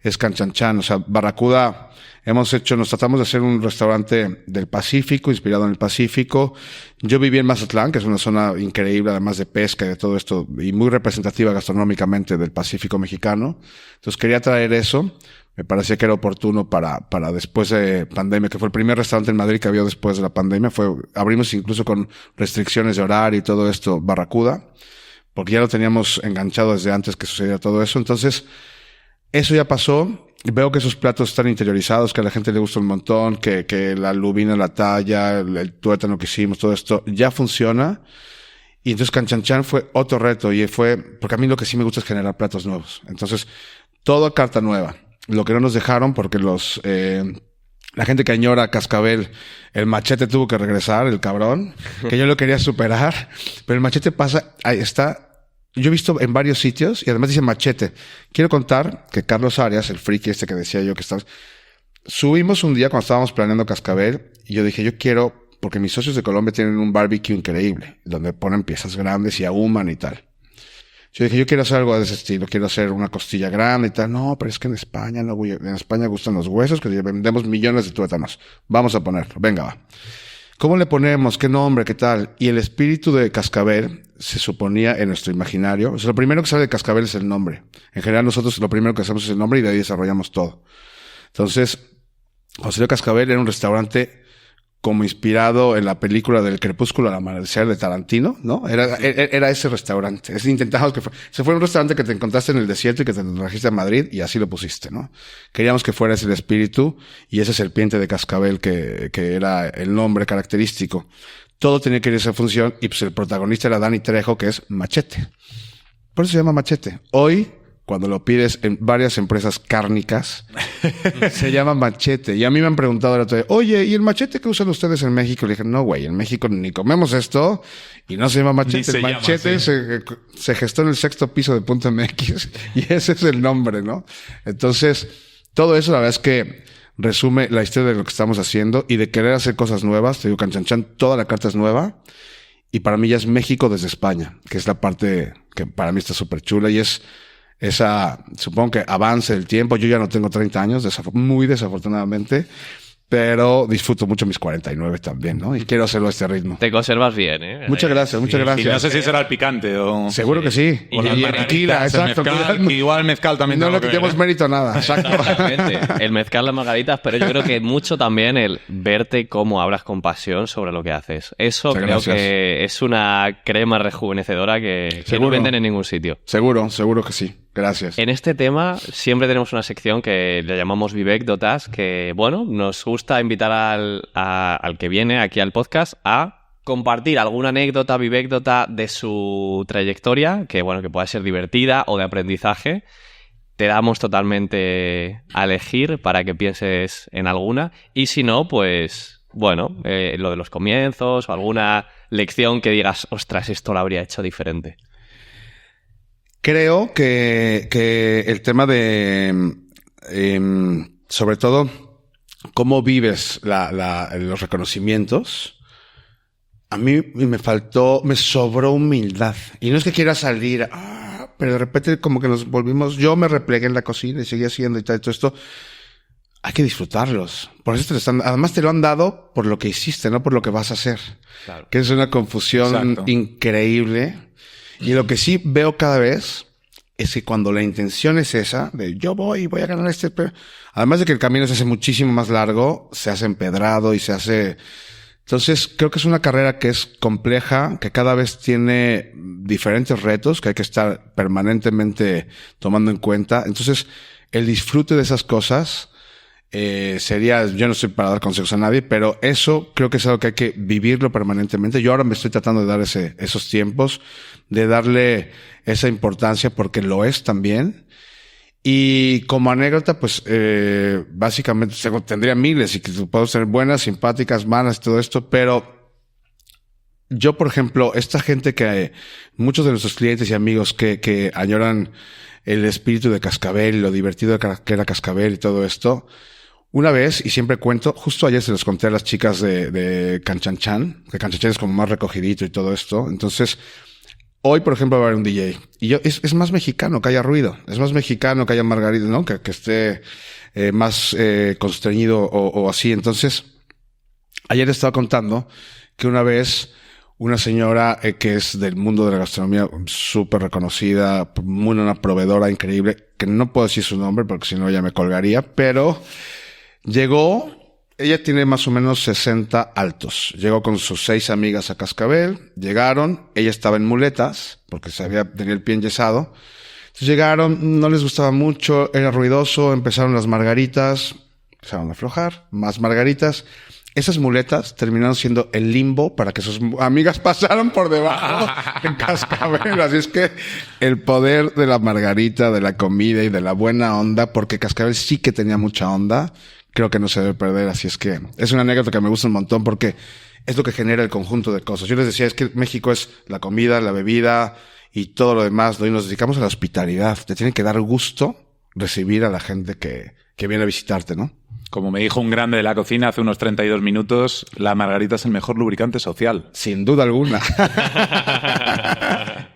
es Canchanchan. O sea, Barracuda, nos tratamos de hacer un restaurante del Pacífico, inspirado en el Pacífico. Yo viví en Mazatlán, que es una zona increíble, además de pesca y de todo esto, y muy representativa gastronómicamente del Pacífico mexicano. Entonces quería traer eso. Me parecía que era oportuno para después de pandemia, que fue el primer restaurante en Madrid que había después de la pandemia. Abrimos incluso con restricciones de horario y todo esto, Barracuda, porque ya lo teníamos enganchado desde antes que sucediera todo eso. Entonces, eso ya pasó. Veo que esos platos están interiorizados, que a la gente le gusta un montón, que la lubina, la talla, el tuétano que hicimos, todo esto ya funciona. Y entonces Canchanchan fue otro reto porque a mí lo que sí me gusta es generar platos nuevos. Entonces, toda carta nueva. Lo que no nos dejaron, porque la gente que añora Cascabel, el Machete tuvo que regresar, el cabrón, que yo lo quería superar, pero el Machete pasa, ahí está. Yo he visto en varios sitios y además dice Machete. Quiero contar que Carlos Arias, el friki que decía yo que estaba, subimos un día cuando estábamos planeando Cascabel y yo dije, yo quiero, porque mis socios de Colombia tienen un barbecue increíble, donde ponen piezas grandes y ahuman y tal. Yo dije, yo quiero hacer algo de ese estilo, quiero hacer una costilla grande y tal. No, pero es que en España no, en España gustan los huesos, que vendemos millones de tuétanos. Vamos a ponerlo, venga, va. ¿Cómo le ponemos? ¿Qué nombre? ¿Qué tal? Y el espíritu de Cascabel se suponía en nuestro imaginario. O sea, lo primero que sale de Cascabel es el nombre. En general nosotros lo primero que hacemos es el nombre y de ahí desarrollamos todo. Entonces, José Cascabel era un restaurante como inspirado en la película del Crepúsculo al amanecer de Tarantino, ¿no? Era ese restaurante. Intentamos se fue un restaurante que te encontraste en el desierto y que te trajiste a Madrid y así lo pusiste, ¿no? Queríamos que fuera ese el espíritu y ese serpiente de Cascabel que era el nombre característico. Todo tenía que ir a esa función y pues el protagonista era Dani Trejo, que es Machete. Por eso se llama Machete. Hoy, cuando lo pides en varias empresas cárnicas, se llama Machete. Y a mí me han preguntado el otro día, oye, ¿y el machete que usan ustedes en México? Le dije, no, güey, en México ni comemos esto y no se llama Machete. El Machete se gestó en el 6º piso de Punto MX y ese es el nombre, ¿no? Entonces, todo eso la verdad es que resume la historia de lo que estamos haciendo y de querer hacer cosas nuevas. Te digo, Canchanchan, toda la carta es nueva y para mí ya es México desde España, que es la parte que para mí está súper chula y es supongo que avance el tiempo. Yo ya no tengo 30 años, muy desafortunadamente, pero disfruto mucho mis 49 también, ¿no? Y quiero hacerlo a este ritmo. Te conservas bien, ¿eh? Muchas gracias, muchas gracias. Y no sé si será el picante o... Seguro que sí. O la tequila, exacto. Igual el mezcal también. No le quitemos mérito a nada, exacto. Exactamente. El mezcal, las margaritas, pero yo creo que mucho también el verte cómo hablas con pasión sobre lo que haces. Eso creo que es una crema rejuvenecedora que no venden en ningún sitio. Seguro que sí. Gracias. En este tema siempre tenemos una sección que le llamamos Vivecdotas, que, bueno, nos gusta invitar al que viene aquí al podcast a compartir alguna anécdota, vivecdota de su trayectoria, que, bueno, que pueda ser divertida o de aprendizaje. Te damos totalmente a elegir para que pienses en alguna. Y si no, pues, bueno, lo de los comienzos o alguna lección que digas, ostras, esto lo habría hecho diferente. Creo que el tema de, sobre todo, cómo vives los reconocimientos, a mí me sobró humildad. Y no es que quiera salir, pero de repente como que nos volvimos, yo me replegué en la cocina y seguí haciendo y todo esto. Hay que disfrutarlos. Por eso además te lo han dado por lo que hiciste, no por lo que vas a hacer. Claro. Que es una confusión increíble. Y lo que sí veo cada vez es que cuando la intención es esa, de yo voy a ganar además de que el camino se hace muchísimo más largo, se hace empedrado y se hace... Entonces, creo que es una carrera que es compleja, que cada vez tiene diferentes retos que hay que estar permanentemente tomando en cuenta. Entonces, el disfrute de esas cosas sería, yo no estoy para dar consejos a nadie, pero eso creo que es algo que hay que vivirlo permanentemente. Yo ahora me estoy tratando de dar esos tiempos, de darle esa importancia porque lo es también. Y como anécdota, pues, básicamente tendría miles y que puedo ser buenas, simpáticas, malas, todo esto, pero yo, por ejemplo, esta gente muchos de nuestros clientes y amigos que añoran el espíritu de Cascabel, lo divertido que era Cascabel y todo esto, Una vez, y siempre cuento, justo ayer se los conté a las chicas de Canchanchan, que Canchanchan es como más recogidito y todo esto. Entonces, hoy, por ejemplo, va a haber un DJ. Y es más mexicano que haya ruido. Es más mexicano que haya margarita, ¿no? Que esté más constreñido o así. Entonces, ayer estaba contando que una vez una señora que es del mundo de la gastronomía súper reconocida, una proveedora increíble, que no puedo decir su nombre porque si no ella me colgaría, pero llegó, ella tiene más o menos 60 altos. Llegó con sus 6 amigas a Cascabel, llegaron, ella estaba en muletas, porque tenía el pie enyesado. Entonces llegaron, no les gustaba mucho, era ruidoso, empezaron las margaritas, empezaron a aflojar, más margaritas. Esas muletas terminaron siendo el limbo para que sus amigas pasaran por debajo en Cascabel. Así es que el poder de la margarita, de la comida y de la buena onda, porque Cascabel sí que tenía mucha onda, creo que no se debe perder. Así es que es una anécdota que me gusta un montón porque es lo que genera el conjunto de cosas. Yo les decía, es que México es la comida, la bebida y todo lo demás, ¿no? Y nos dedicamos a la hospitalidad. Te tiene que dar gusto recibir a la gente que viene a visitarte, ¿no? Como me dijo un grande de la cocina hace unos 32 minutos, la margarita es el mejor lubricante social. Sin duda alguna.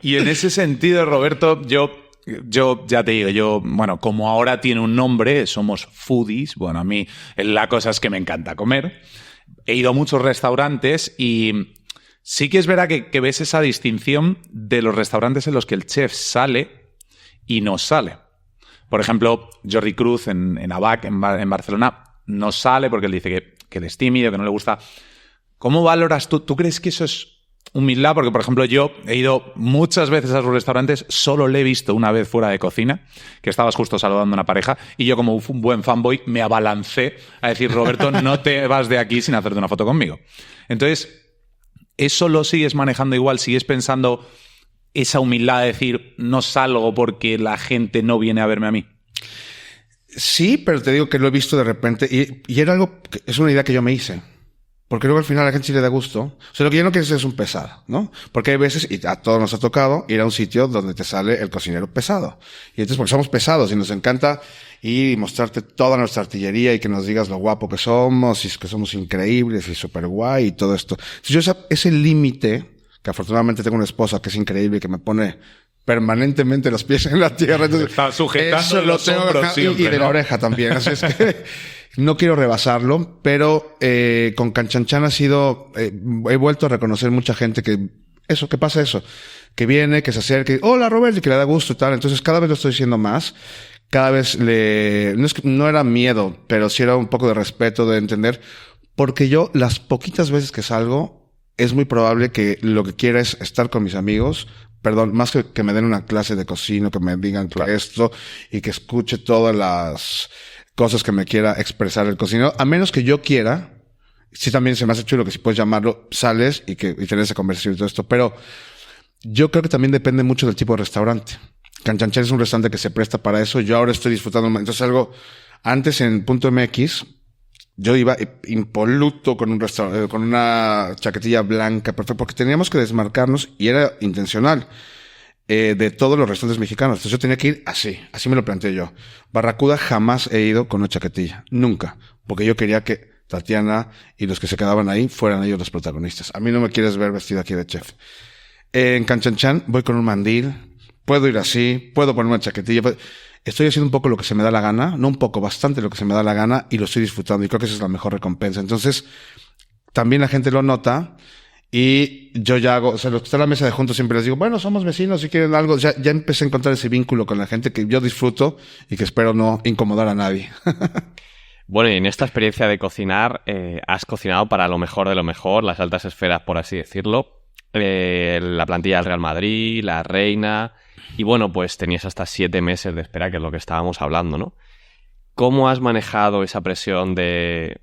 Y en ese sentido, Roberto, yo ya te digo, bueno, como ahora tiene un nombre, somos foodies. Bueno, a mí la cosa es que me encanta comer. He ido a muchos restaurantes y sí que es verdad que ves esa distinción de los restaurantes en los que el chef sale y no sale. Por ejemplo, Jordi Cruz en Abac, en Barcelona, no sale porque él dice que él es tímido, que no le gusta. ¿Cómo valoras tú? ¿Tú crees que eso es humildad? Porque, por ejemplo, yo he ido muchas veces a los restaurantes, solo le he visto una vez fuera de cocina, que estabas justo saludando a una pareja, y yo, como un buen fanboy, me abalancé a decir, Roberto, no te vas de aquí sin hacerte una foto conmigo. Entonces, ¿eso lo sigues manejando igual? ¿Sigues pensando esa humildad de decir, no salgo porque la gente no viene a verme a mí? Sí, pero te digo que lo he visto de repente y era algo, es una idea que yo me hice. Porque luego al final a la gente sí le da gusto. O sea, lo que yo no quiero es un pesado, ¿no? Porque hay veces, y a todos nos ha tocado, ir a un sitio donde te sale el cocinero pesado. Y entonces, porque somos pesados y nos encanta ir y mostrarte toda nuestra artillería y que nos digas lo guapo que somos y que somos increíbles y súper guay y todo esto. Entonces yo ese límite, que afortunadamente tengo una esposa que es increíble y que me pone permanentemente los pies en la tierra. Entonces, está sujetando los hombros siempre, y de la oreja también. Así es que no quiero rebasarlo, pero con Canchanchan ha sido, he vuelto a reconocer mucha gente que pasa eso, que viene, que se acerca, hola Roberto, y que le da gusto y tal. Entonces cada vez lo estoy diciendo más. Cada vez no era miedo, pero sí era un poco de respeto, de entender, porque yo las poquitas veces que salgo, es muy probable que lo que quiera es estar con mis amigos, más que me den una clase de cocina, que me digan esto y que escuche todas las cosas que me quiera expresar el cocinero, a menos que yo quiera. Sí, también se me hace chulo que si puedes llamarlo, sales y tener esa conversación y todo esto, pero yo creo que también depende mucho del tipo de restaurante. Canchanchan es un restaurante que se presta para eso. Yo ahora estoy disfrutando. Entonces antes en Punto MX, yo iba impoluto con una chaquetilla blanca, perfecto, porque teníamos que desmarcarnos y era intencional, de todos los restaurantes mexicanos. Entonces yo tenía que ir así me lo planteé yo. Barracuda jamás he ido con una chaquetilla, nunca, porque yo quería que Tatiana y los que se quedaban ahí fueran ellos los protagonistas. A mí no me quieres ver vestido aquí de chef. En Canchanchan voy con un mandil, puedo ir así, puedo poner una chaquetilla, estoy haciendo un poco lo que se me da la gana, no un poco, bastante lo que se me da la gana y lo estoy disfrutando y creo que esa es la mejor recompensa. Entonces, también la gente lo nota y yo ya hago, o sea, los que están en la mesa de juntos siempre les digo, bueno, somos vecinos, si quieren algo, ya empecé a encontrar ese vínculo con la gente que yo disfruto y que espero no incomodar a nadie. Bueno, y en esta experiencia de cocinar, has cocinado para lo mejor de lo mejor, las altas esferas, por así decirlo. La plantilla del Real Madrid, la Reina, y bueno, pues tenías hasta 7 meses de espera, que es lo que estábamos hablando, ¿no? ¿Cómo has manejado esa presión de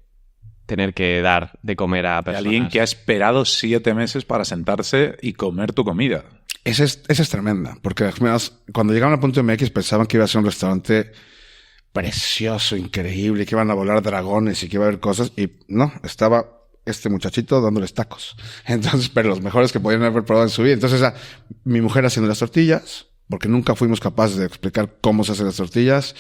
tener que dar de comer a personas? Alguien que ha esperado 7 meses para sentarse y comer tu comida. Esa es tremenda, porque cuando llegaron a Punto MX pensaban que iba a ser un restaurante precioso, increíble, que iban a volar dragones y que iba a haber cosas, y no, estaba este muchachito dándoles tacos. Entonces, pero los mejores que podían haber probado en su vida. Entonces, mi mujer haciendo las tortillas, porque nunca fuimos capaces de explicar cómo se hacen las tortillas.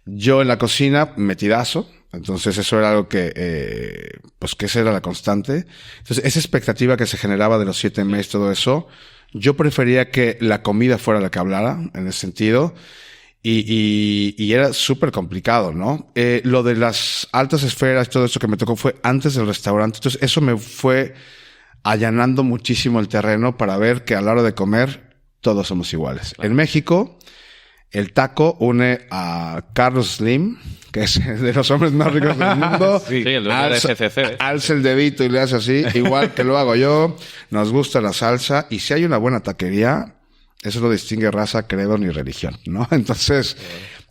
Yo en la cocina, metidazo, Entonces eso era algo que, pues que esa era la constante. Entonces esa expectativa que se generaba de los 7 meses, todo eso, yo prefería que la comida fuera la que hablara, en ese sentido. Y era súper complicado, ¿no? Lo de las altas esferas, todo eso que me tocó fue antes del restaurante. Entonces eso me fue allanando muchísimo el terreno para ver que a la hora de comer todos somos iguales. En México, el taco une a Carlos Slim, que es de los hombres más ricos del mundo. Sí, el dueño de FCC. Alza el dedito y le hace así, igual que lo hago yo. Nos gusta la salsa. Y si hay una buena taquería, eso no distingue raza, credo ni religión, ¿no? Entonces,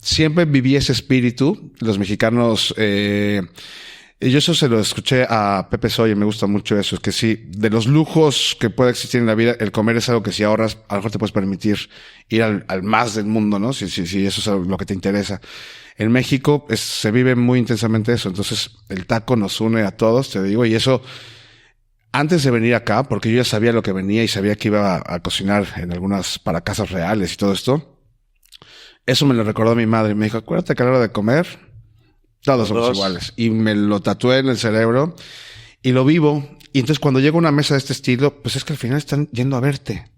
siempre viví ese espíritu. Los mexicanos, y yo eso se lo escuché a Pepe Soy y me gusta mucho eso. Es que sí, de los lujos que puede existir en la vida, el comer es algo que si ahorras, a lo mejor te puedes permitir ir al más del mundo, ¿no? Si eso es lo que te interesa. En México se vive muy intensamente eso. Entonces, el taco nos une a todos, te digo, y eso, antes de venir acá, porque yo ya sabía lo que venía y sabía que iba a cocinar en algunas para casas reales y todo esto, eso me lo recordó mi madre. Me dijo, acuérdate que a la hora de comer, todos somos iguales. Y me lo tatué en el cerebro y lo vivo. Y entonces cuando llego a una mesa de este estilo, pues es que al final están yendo a verte.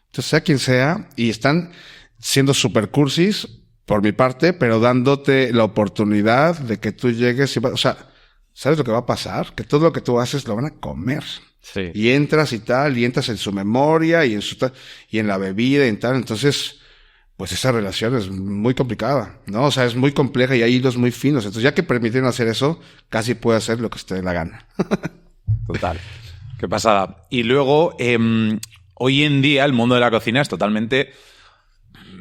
Entonces sea quien sea, y están siendo super cursis por mi parte, pero dándote la oportunidad de que tú llegues y o sea, ¿sabes lo que va a pasar? Que todo lo que tú haces lo van a comer. Sí. Y entras y tal, y entras en su memoria y en la bebida y tal. Entonces, pues esa relación es muy complicada, ¿no? O sea, es muy compleja y hay hilos muy finos. Entonces, ya que permitieron hacer eso, casi puede hacer lo que usted dé la gana. Total. Qué pasada. Y luego, hoy en día el mundo de la cocina es totalmente,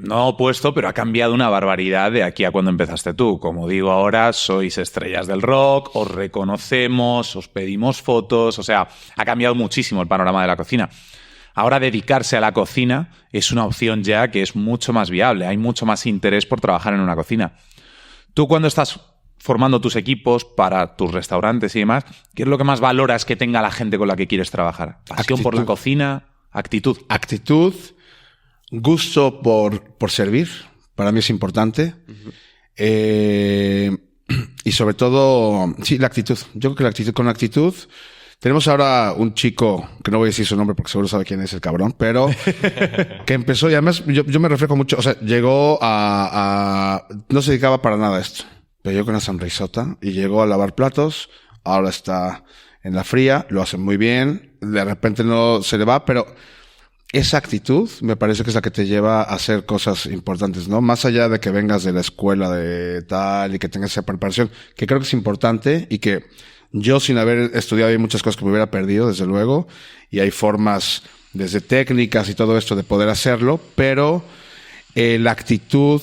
no opuesto, pero ha cambiado una barbaridad de aquí a cuando empezaste tú. Como digo ahora, sois estrellas del rock, os reconocemos, os pedimos fotos, o sea, ha cambiado muchísimo el panorama de la cocina. Ahora dedicarse a la cocina es una opción ya que es mucho más viable, hay mucho más interés por trabajar en una cocina. Tú cuando estás formando tus equipos para tus restaurantes y demás, ¿qué es lo que más valoras que tenga la gente con la que quieres trabajar? ¿Pasión por la cocina? ¿Actitud? Actitud, gusto por servir, para mí es importante. Y sobre todo, sí, la actitud. Yo creo que con la actitud. Tenemos ahora un chico, que no voy a decir su nombre porque seguro sabe quién es el cabrón, pero que empezó, y además yo me reflejo mucho, o sea, llegó no se dedicaba para nada a esto, pero llegó con una sonrisota y llegó a lavar platos, ahora está en la fría, lo hace muy bien, de repente no se le va, pero esa actitud me parece que es la que te lleva a hacer cosas importantes, ¿no? Más allá de que vengas de la escuela de tal y que tengas esa preparación, que creo que es importante y que yo, sin haber estudiado, hay muchas cosas que me hubiera perdido, desde luego, y hay formas, desde técnicas y todo esto, de poder hacerlo, pero la actitud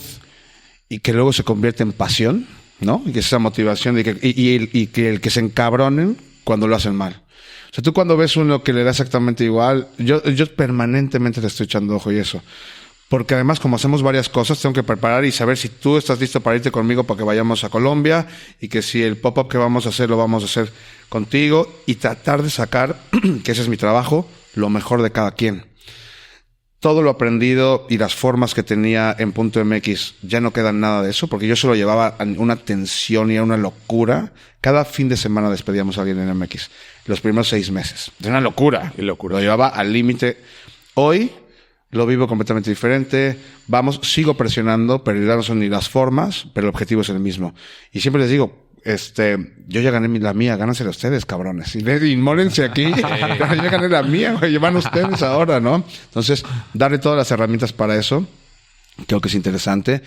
y que luego se convierte en pasión, ¿no? Y que esa motivación y que el que se encabronen cuando lo hacen mal. O sea, tú cuando ves uno que le da exactamente igual, yo permanentemente le estoy echando ojo y eso. Porque además, como hacemos varias cosas, tengo que preparar y saber si tú estás listo para irte conmigo para que vayamos a Colombia y que si el pop-up que vamos a hacer lo vamos a hacer contigo y tratar de sacar, que ese es mi trabajo, lo mejor de cada quien. Todo lo aprendido y las formas que tenía en Punto MX, ya no quedan nada de eso, porque yo se lo llevaba a una tensión y a una locura. Cada fin de semana despedíamos a alguien en MX, los primeros 6 meses. Es una locura. Qué locura. Lo llevaba al límite. Hoy lo vivo completamente diferente. Sigo presionando, pero ya no son ni las formas, pero el objetivo es el mismo. Y siempre les digo, yo ya gané la mía, gánensela ustedes, cabrones. Y mórense aquí. Yo gané la mía, güey, van ustedes ahora, ¿no? Entonces, darle todas las herramientas para eso, creo que es interesante.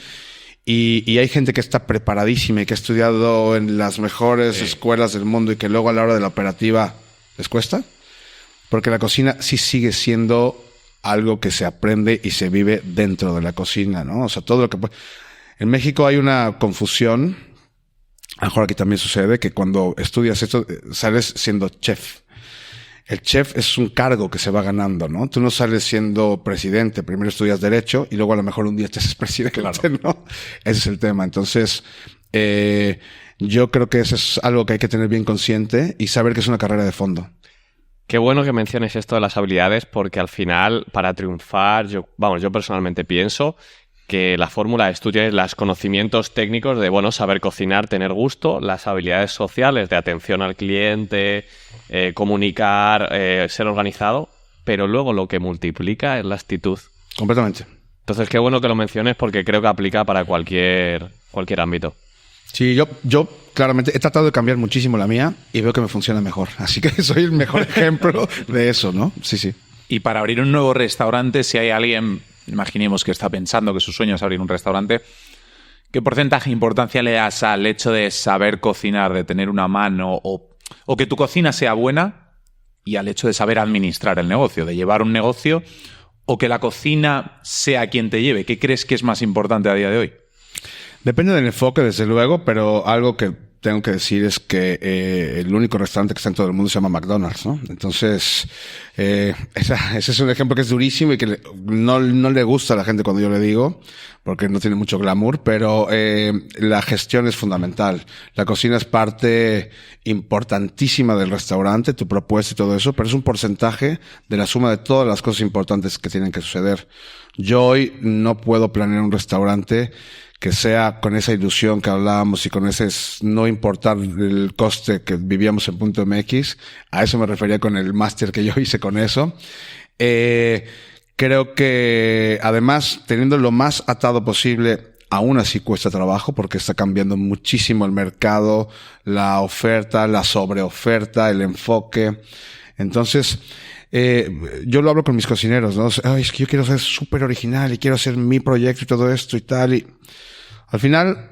Y hay gente que está preparadísima y que ha estudiado en las mejores escuelas del mundo y que luego a la hora de la operativa les cuesta. Porque la cocina sí sigue siendo algo que se aprende y se vive dentro de la cocina, ¿no? O sea, todo lo que en México hay una confusión, a lo mejor aquí también sucede, que cuando estudias esto, sales siendo chef. El chef es un cargo que se va ganando, ¿no? Tú no sales siendo presidente, primero estudias Derecho y luego a lo mejor un día te haces presidente, claro, ¿no? Ese es el tema. Entonces, yo creo que eso es algo que hay que tener bien consciente y saber que es una carrera de fondo. Qué bueno que menciones esto de las habilidades, porque al final, para triunfar, yo personalmente pienso que la fórmula es tú tienes los conocimientos técnicos de, bueno, saber cocinar, tener gusto, las habilidades sociales de atención al cliente, comunicar, ser organizado, pero luego lo que multiplica es la actitud. Completamente. Entonces, qué bueno que lo menciones porque creo que aplica para cualquier ámbito. Sí, yo claramente he tratado de cambiar muchísimo la mía y veo que me funciona mejor. Así que soy el mejor ejemplo de eso, ¿no? Sí, sí. Y para abrir un nuevo restaurante, si hay alguien, imaginemos que está pensando que su sueño es abrir un restaurante, ¿qué porcentaje de importancia le das al hecho de saber cocinar, de tener una mano o que tu cocina sea buena y al hecho de saber administrar el negocio, de llevar un negocio o que la cocina sea quien te lleve? ¿Qué crees que es más importante a día de hoy? Depende del enfoque, desde luego, pero algo que tengo que decir es que el único restaurante que está en todo el mundo se llama McDonald's, ¿no? Entonces, ese es un ejemplo que es durísimo y que no le gusta a la gente cuando yo le digo, porque no tiene mucho glamour, pero la gestión es fundamental. La cocina es parte importantísima del restaurante, tu propuesta y todo eso, pero es un porcentaje de la suma de todas las cosas importantes que tienen que suceder. Yo hoy no puedo planear un restaurante que sea con esa ilusión que hablábamos y con ese no importar el coste que vivíamos en Punto MX. A eso me refería con el máster que yo hice con eso. Creo que además, teniendo lo más atado posible, aún así cuesta trabajo porque está cambiando muchísimo el mercado, la oferta, la sobreoferta, el enfoque. Entonces, yo lo hablo con mis cocineros, ¿no? Ay, es que yo quiero ser súper original y quiero hacer mi proyecto y todo esto y tal. Y al final,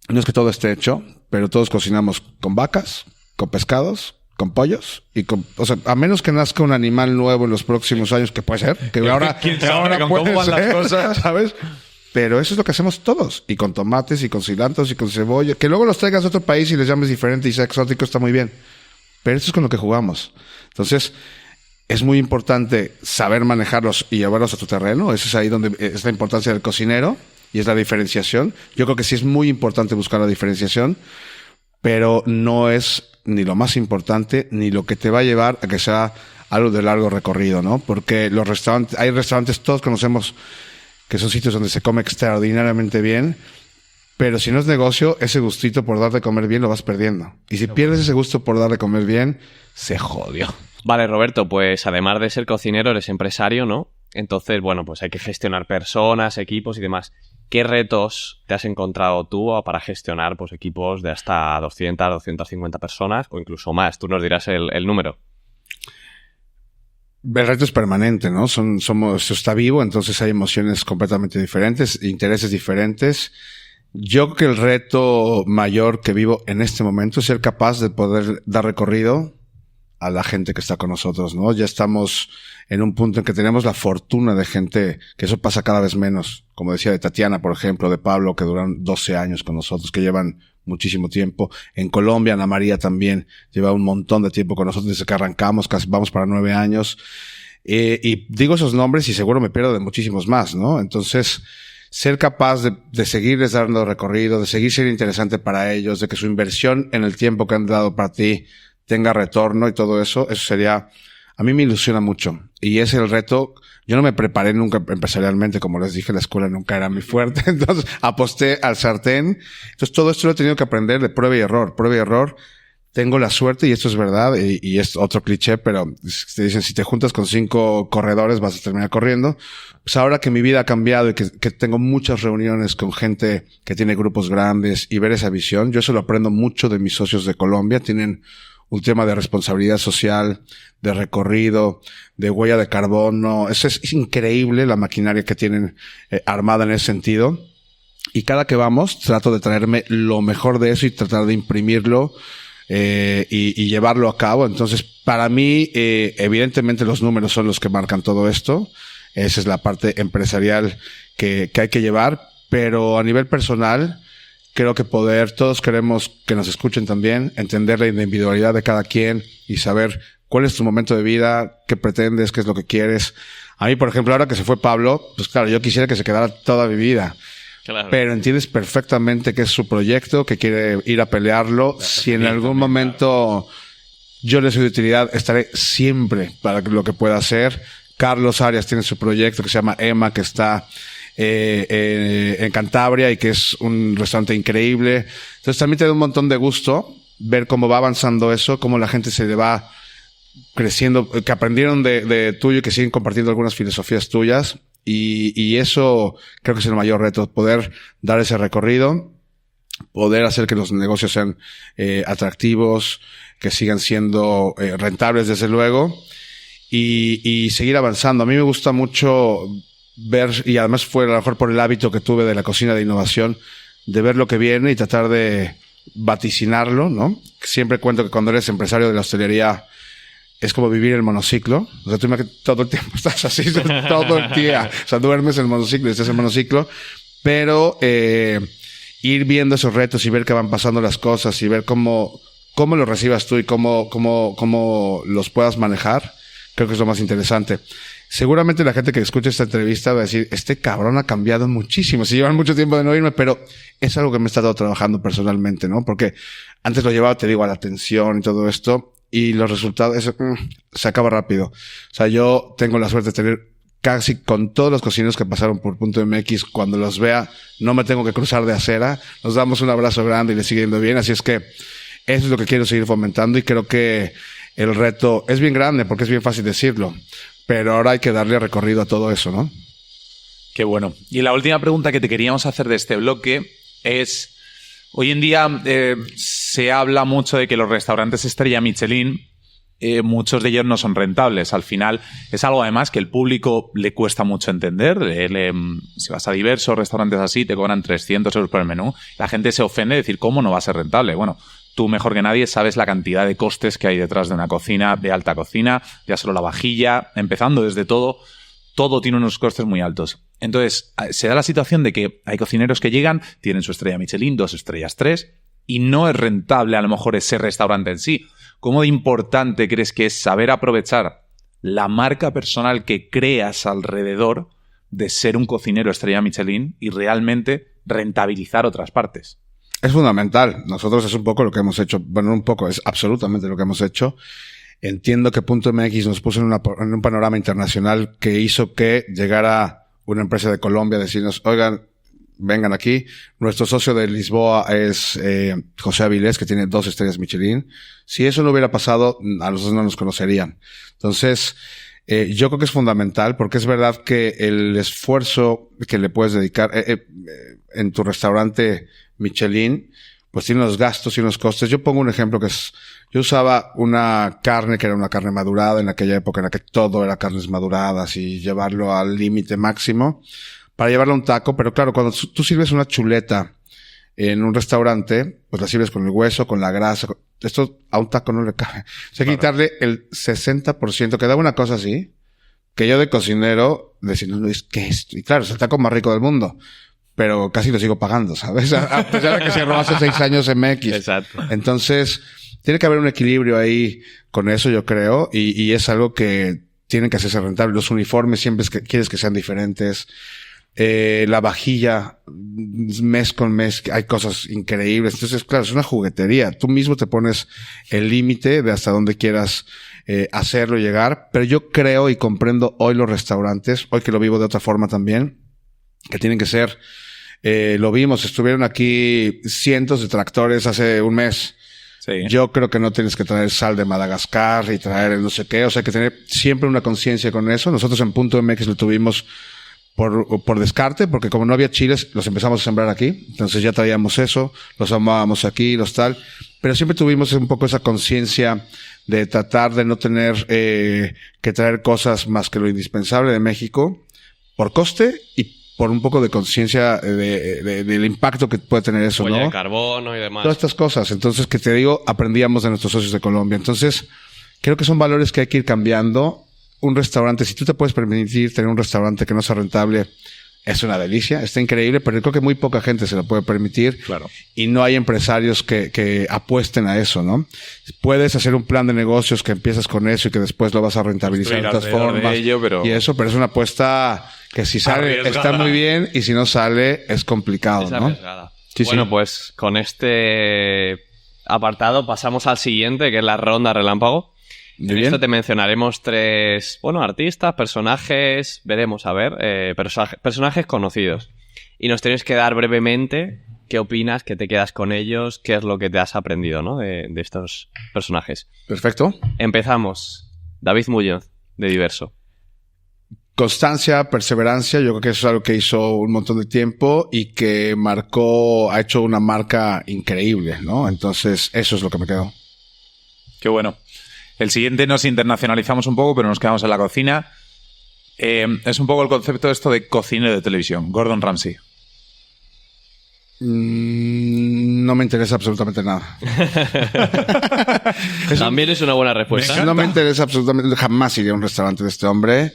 no es que todo esté hecho, pero todos cocinamos con vacas, con pescados, con pollos y o sea, a menos que nazca un animal nuevo en los próximos años, que puede ser, que ahora cómo van las cosas, ¿sabes? Pero eso es lo que hacemos todos, y con tomates y con cilantros y con cebolla, que luego los traigas de otro país y les llames diferente y sea exótico, está muy bien. Pero eso es con lo que jugamos. Entonces, es muy importante saber manejarlos y llevarlos a tu terreno. Eso es ahí donde es la importancia del cocinero y es la diferenciación. Yo creo que sí es muy importante buscar la diferenciación, pero no es ni lo más importante ni lo que te va a llevar a que sea algo de largo recorrido, ¿no? Porque hay restaurantes, todos conocemos que son sitios donde se come extraordinariamente bien, pero si no es negocio, ese gustito por dar de comer bien lo vas perdiendo. Y si pierdes ese gusto por dar de comer bien, se jodió. Vale, Roberto, pues además de ser cocinero, eres empresario, ¿no? Entonces, bueno, pues hay que gestionar personas, equipos y demás. ¿Qué retos te has encontrado tú para gestionar pues equipos de hasta 200, 250 personas o incluso más? Tú nos dirás el número. El reto es permanente, ¿no? Esto está vivo, entonces hay emociones completamente diferentes, intereses diferentes. Yo creo que el reto mayor que vivo en este momento es ser capaz de poder dar recorrido a la gente que está con nosotros, ¿no? Ya estamos en un punto en que tenemos la fortuna de gente, que eso pasa cada vez menos. Como decía de Tatiana, por ejemplo, de Pablo, que duran 12 años con nosotros, que llevan muchísimo tiempo. En Colombia, Ana María también lleva un montón de tiempo con nosotros desde que arrancamos, casi vamos para 9 años. Y digo esos nombres y seguro me pierdo de muchísimos más, ¿no? Entonces, ser capaz de seguirles dando recorrido, de seguir siendo interesante para ellos, de que su inversión en el tiempo que han dado para ti tenga retorno y todo eso sería, a mí me ilusiona mucho. Y es el reto. Yo no me preparé nunca empresarialmente, como les dije, la escuela nunca era muy fuerte. Entonces, aposté al sartén. Entonces, todo esto lo he tenido que aprender de prueba y error. Prueba y error. Tengo la suerte, y esto es verdad, y es otro cliché, pero te dicen, si te juntas con 5 corredores, vas a terminar corriendo. Pues ahora que mi vida ha cambiado y que tengo muchas reuniones con gente que tiene grupos grandes y ver esa visión, yo eso lo aprendo mucho de mis socios de Colombia. Tienen un tema de responsabilidad social, de recorrido, de huella de carbono. Eso es increíble, la maquinaria que tienen armada en ese sentido. Y cada que vamos, trato de traerme lo mejor de eso y tratar de imprimirlo y llevarlo a cabo. Entonces, para mí, evidentemente los números son los que marcan todo esto. Esa es la parte empresarial que hay que llevar. Pero a nivel personal, creo que todos queremos que nos escuchen también, entender la individualidad de cada quien y saber cuál es tu momento de vida, qué pretendes, qué es lo que quieres. A mí, por ejemplo, ahora que se fue Pablo, pues claro, yo quisiera que se quedara toda mi vida. Claro. Pero entiendes perfectamente que es su proyecto, que quiere ir a pelearlo. Si en algún momento yo le soy de utilidad, estaré siempre para lo que pueda hacer. Carlos Arias tiene su proyecto que se llama Emma, que está en Cantabria y que es un restaurante increíble. Entonces también te da un montón de gusto ver cómo va avanzando eso, cómo la gente se le va creciendo, que aprendieron de tuyo y que siguen compartiendo algunas filosofías tuyas. Y eso creo que es el mayor reto, poder dar ese recorrido, poder hacer que los negocios sean atractivos, que sigan siendo rentables desde luego, y seguir avanzando. A mí me gusta mucho ver, y además fue a lo mejor por el hábito que tuve de la cocina de innovación, de ver lo que viene y tratar de vaticinarlo, ¿no? Siempre cuento que cuando eres empresario de la hostelería es como vivir el monociclo. O sea, tú todo el tiempo estás así, todo el día. O sea, duermes en el monociclo y estás en el monociclo. Pero ir viendo esos retos y ver que van pasando las cosas y ver cómo los recibas tú y cómo los puedas manejar, creo que es lo más interesante. Seguramente la gente que escucha esta entrevista va a decir, este cabrón ha cambiado muchísimo. Si llevan mucho tiempo de no oírme, pero es algo que me he estado trabajando personalmente, ¿no? Porque antes lo llevaba, te digo, a la atención y todo esto, y los resultados, eso se acaba rápido. O sea, yo tengo la suerte de tener casi con todos los cocineros que pasaron por Punto MX, cuando los vea, no me tengo que cruzar de acera, nos damos un abrazo grande y les sigue yendo bien. Así es que eso es lo que quiero seguir fomentando, y creo que el reto es bien grande porque es bien fácil decirlo, pero ahora hay que darle recorrido a todo eso, ¿no? Qué bueno. Y la última pregunta que te queríamos hacer de este bloque es, hoy en día se habla mucho de que los restaurantes estrella Michelin, muchos de ellos no son rentables. Al final es algo además que el público le cuesta mucho entender. Si vas a diversos restaurantes así, te cobran 300 euros por el menú. La gente se ofende de decir, ¿cómo no va a ser rentable? Bueno, tú mejor que nadie sabes la cantidad de costes que hay detrás de una cocina, de alta cocina, ya solo la vajilla, empezando desde todo tiene unos costes muy altos. Entonces, se da la situación de que hay cocineros que llegan, tienen su estrella Michelin, 2 estrellas, 3, y no es rentable a lo mejor ese restaurante en sí. ¿Cómo de importante crees que es saber aprovechar la marca personal que creas alrededor de ser un cocinero estrella Michelin y realmente rentabilizar otras partes? Es fundamental. Nosotros es un poco lo que hemos hecho. Bueno, un poco, es absolutamente lo que hemos hecho. Entiendo que Punto MX nos puso en un panorama internacional que hizo que llegara una empresa de Colombia a decirnos, oigan, vengan aquí. Nuestro socio de Lisboa es José Avilés, que tiene 2 estrellas Michelin. Si eso no hubiera pasado, a nosotros no nos conocerían. Entonces, yo creo que es fundamental, porque es verdad que el esfuerzo que le puedes dedicar en tu restaurante Michelin, pues tiene unos gastos y unos costes. Yo pongo un ejemplo que es, yo usaba una carne que era una carne madurada en aquella época en la que todo era carnes maduradas y llevarlo al límite máximo para llevarlo a un taco. Pero claro, cuando tú sirves una chuleta en un restaurante, pues la sirves con el hueso, con la grasa. Esto a un taco no le cabe. O sea, hay que quitarle el 60%, que da una cosa así, que yo de cocinero decía, no, es que esto. Y claro, es el taco más rico del mundo, pero casi lo sigo pagando, ¿sabes? A pesar de que se robó hace 6 años MX. Exacto. Entonces, tiene que haber un equilibrio ahí con eso, yo creo, y es algo que tienen que hacerse rentable. Los uniformes siempre quieres que sean diferentes. La vajilla, mes con mes, hay cosas increíbles. Entonces, claro, es una juguetería. Tú mismo te pones el límite de hasta dónde quieras hacerlo llegar. Pero yo creo y comprendo hoy los restaurantes, hoy que lo vivo de otra forma también, que tienen que ser, lo vimos, estuvieron aquí cientos de tractores hace un mes. Sí. Yo creo que no tienes que traer sal de Madagascar y traer el no sé qué. O sea, hay que tener siempre una conciencia con eso. Nosotros en Punto MX lo tuvimos por descarte, porque como no había chiles, los empezamos a sembrar aquí. Entonces ya traíamos eso, los amábamos aquí, los tal. Pero siempre tuvimos un poco esa conciencia de tratar de no tener que traer cosas más que lo indispensable de México, por coste y por un poco de conciencia del impacto que puede tener eso, Huella ¿no? de carbono y demás. Todas estas cosas. Entonces, que te digo, aprendíamos de nuestros socios de Colombia. Entonces, creo que son valores que hay que ir cambiando. Un restaurante, si tú te puedes permitir tener un restaurante que no sea rentable, es una delicia, está increíble, pero creo que muy poca gente se lo puede permitir. Claro. Y no hay empresarios que apuesten a eso, ¿no? Puedes hacer un plan de negocios que empiezas con eso y que después lo vas a rentabilizar de otras formas. Pero Es una apuesta que si sale arriesgada. está muy bien y si no sale es complicado, Es ¿no? arriesgada. Sí, bueno, sí. pues con este apartado pasamos al siguiente, que es la ronda relámpago. Muy En bien. esto te mencionaremos 3, artistas, personajes, veremos, a ver, personajes conocidos. Y nos tienes que dar brevemente qué opinas, qué te quedas con ellos, qué es lo que te has aprendido, ¿no? de estos personajes. Perfecto. Empezamos. David Muñoz, de Diverso. Constancia, perseverancia, yo creo que eso es algo que hizo un montón de tiempo y que ha hecho una marca increíble, ¿no? Entonces, eso es lo que me quedó. Qué bueno. El siguiente nos internacionalizamos un poco, pero nos quedamos en la cocina. Es un poco el concepto de esto de cocinero de televisión. Gordon Ramsay. No me interesa absolutamente nada. También es una buena respuesta. No me interesa absolutamente, jamás iría a un restaurante de este hombre.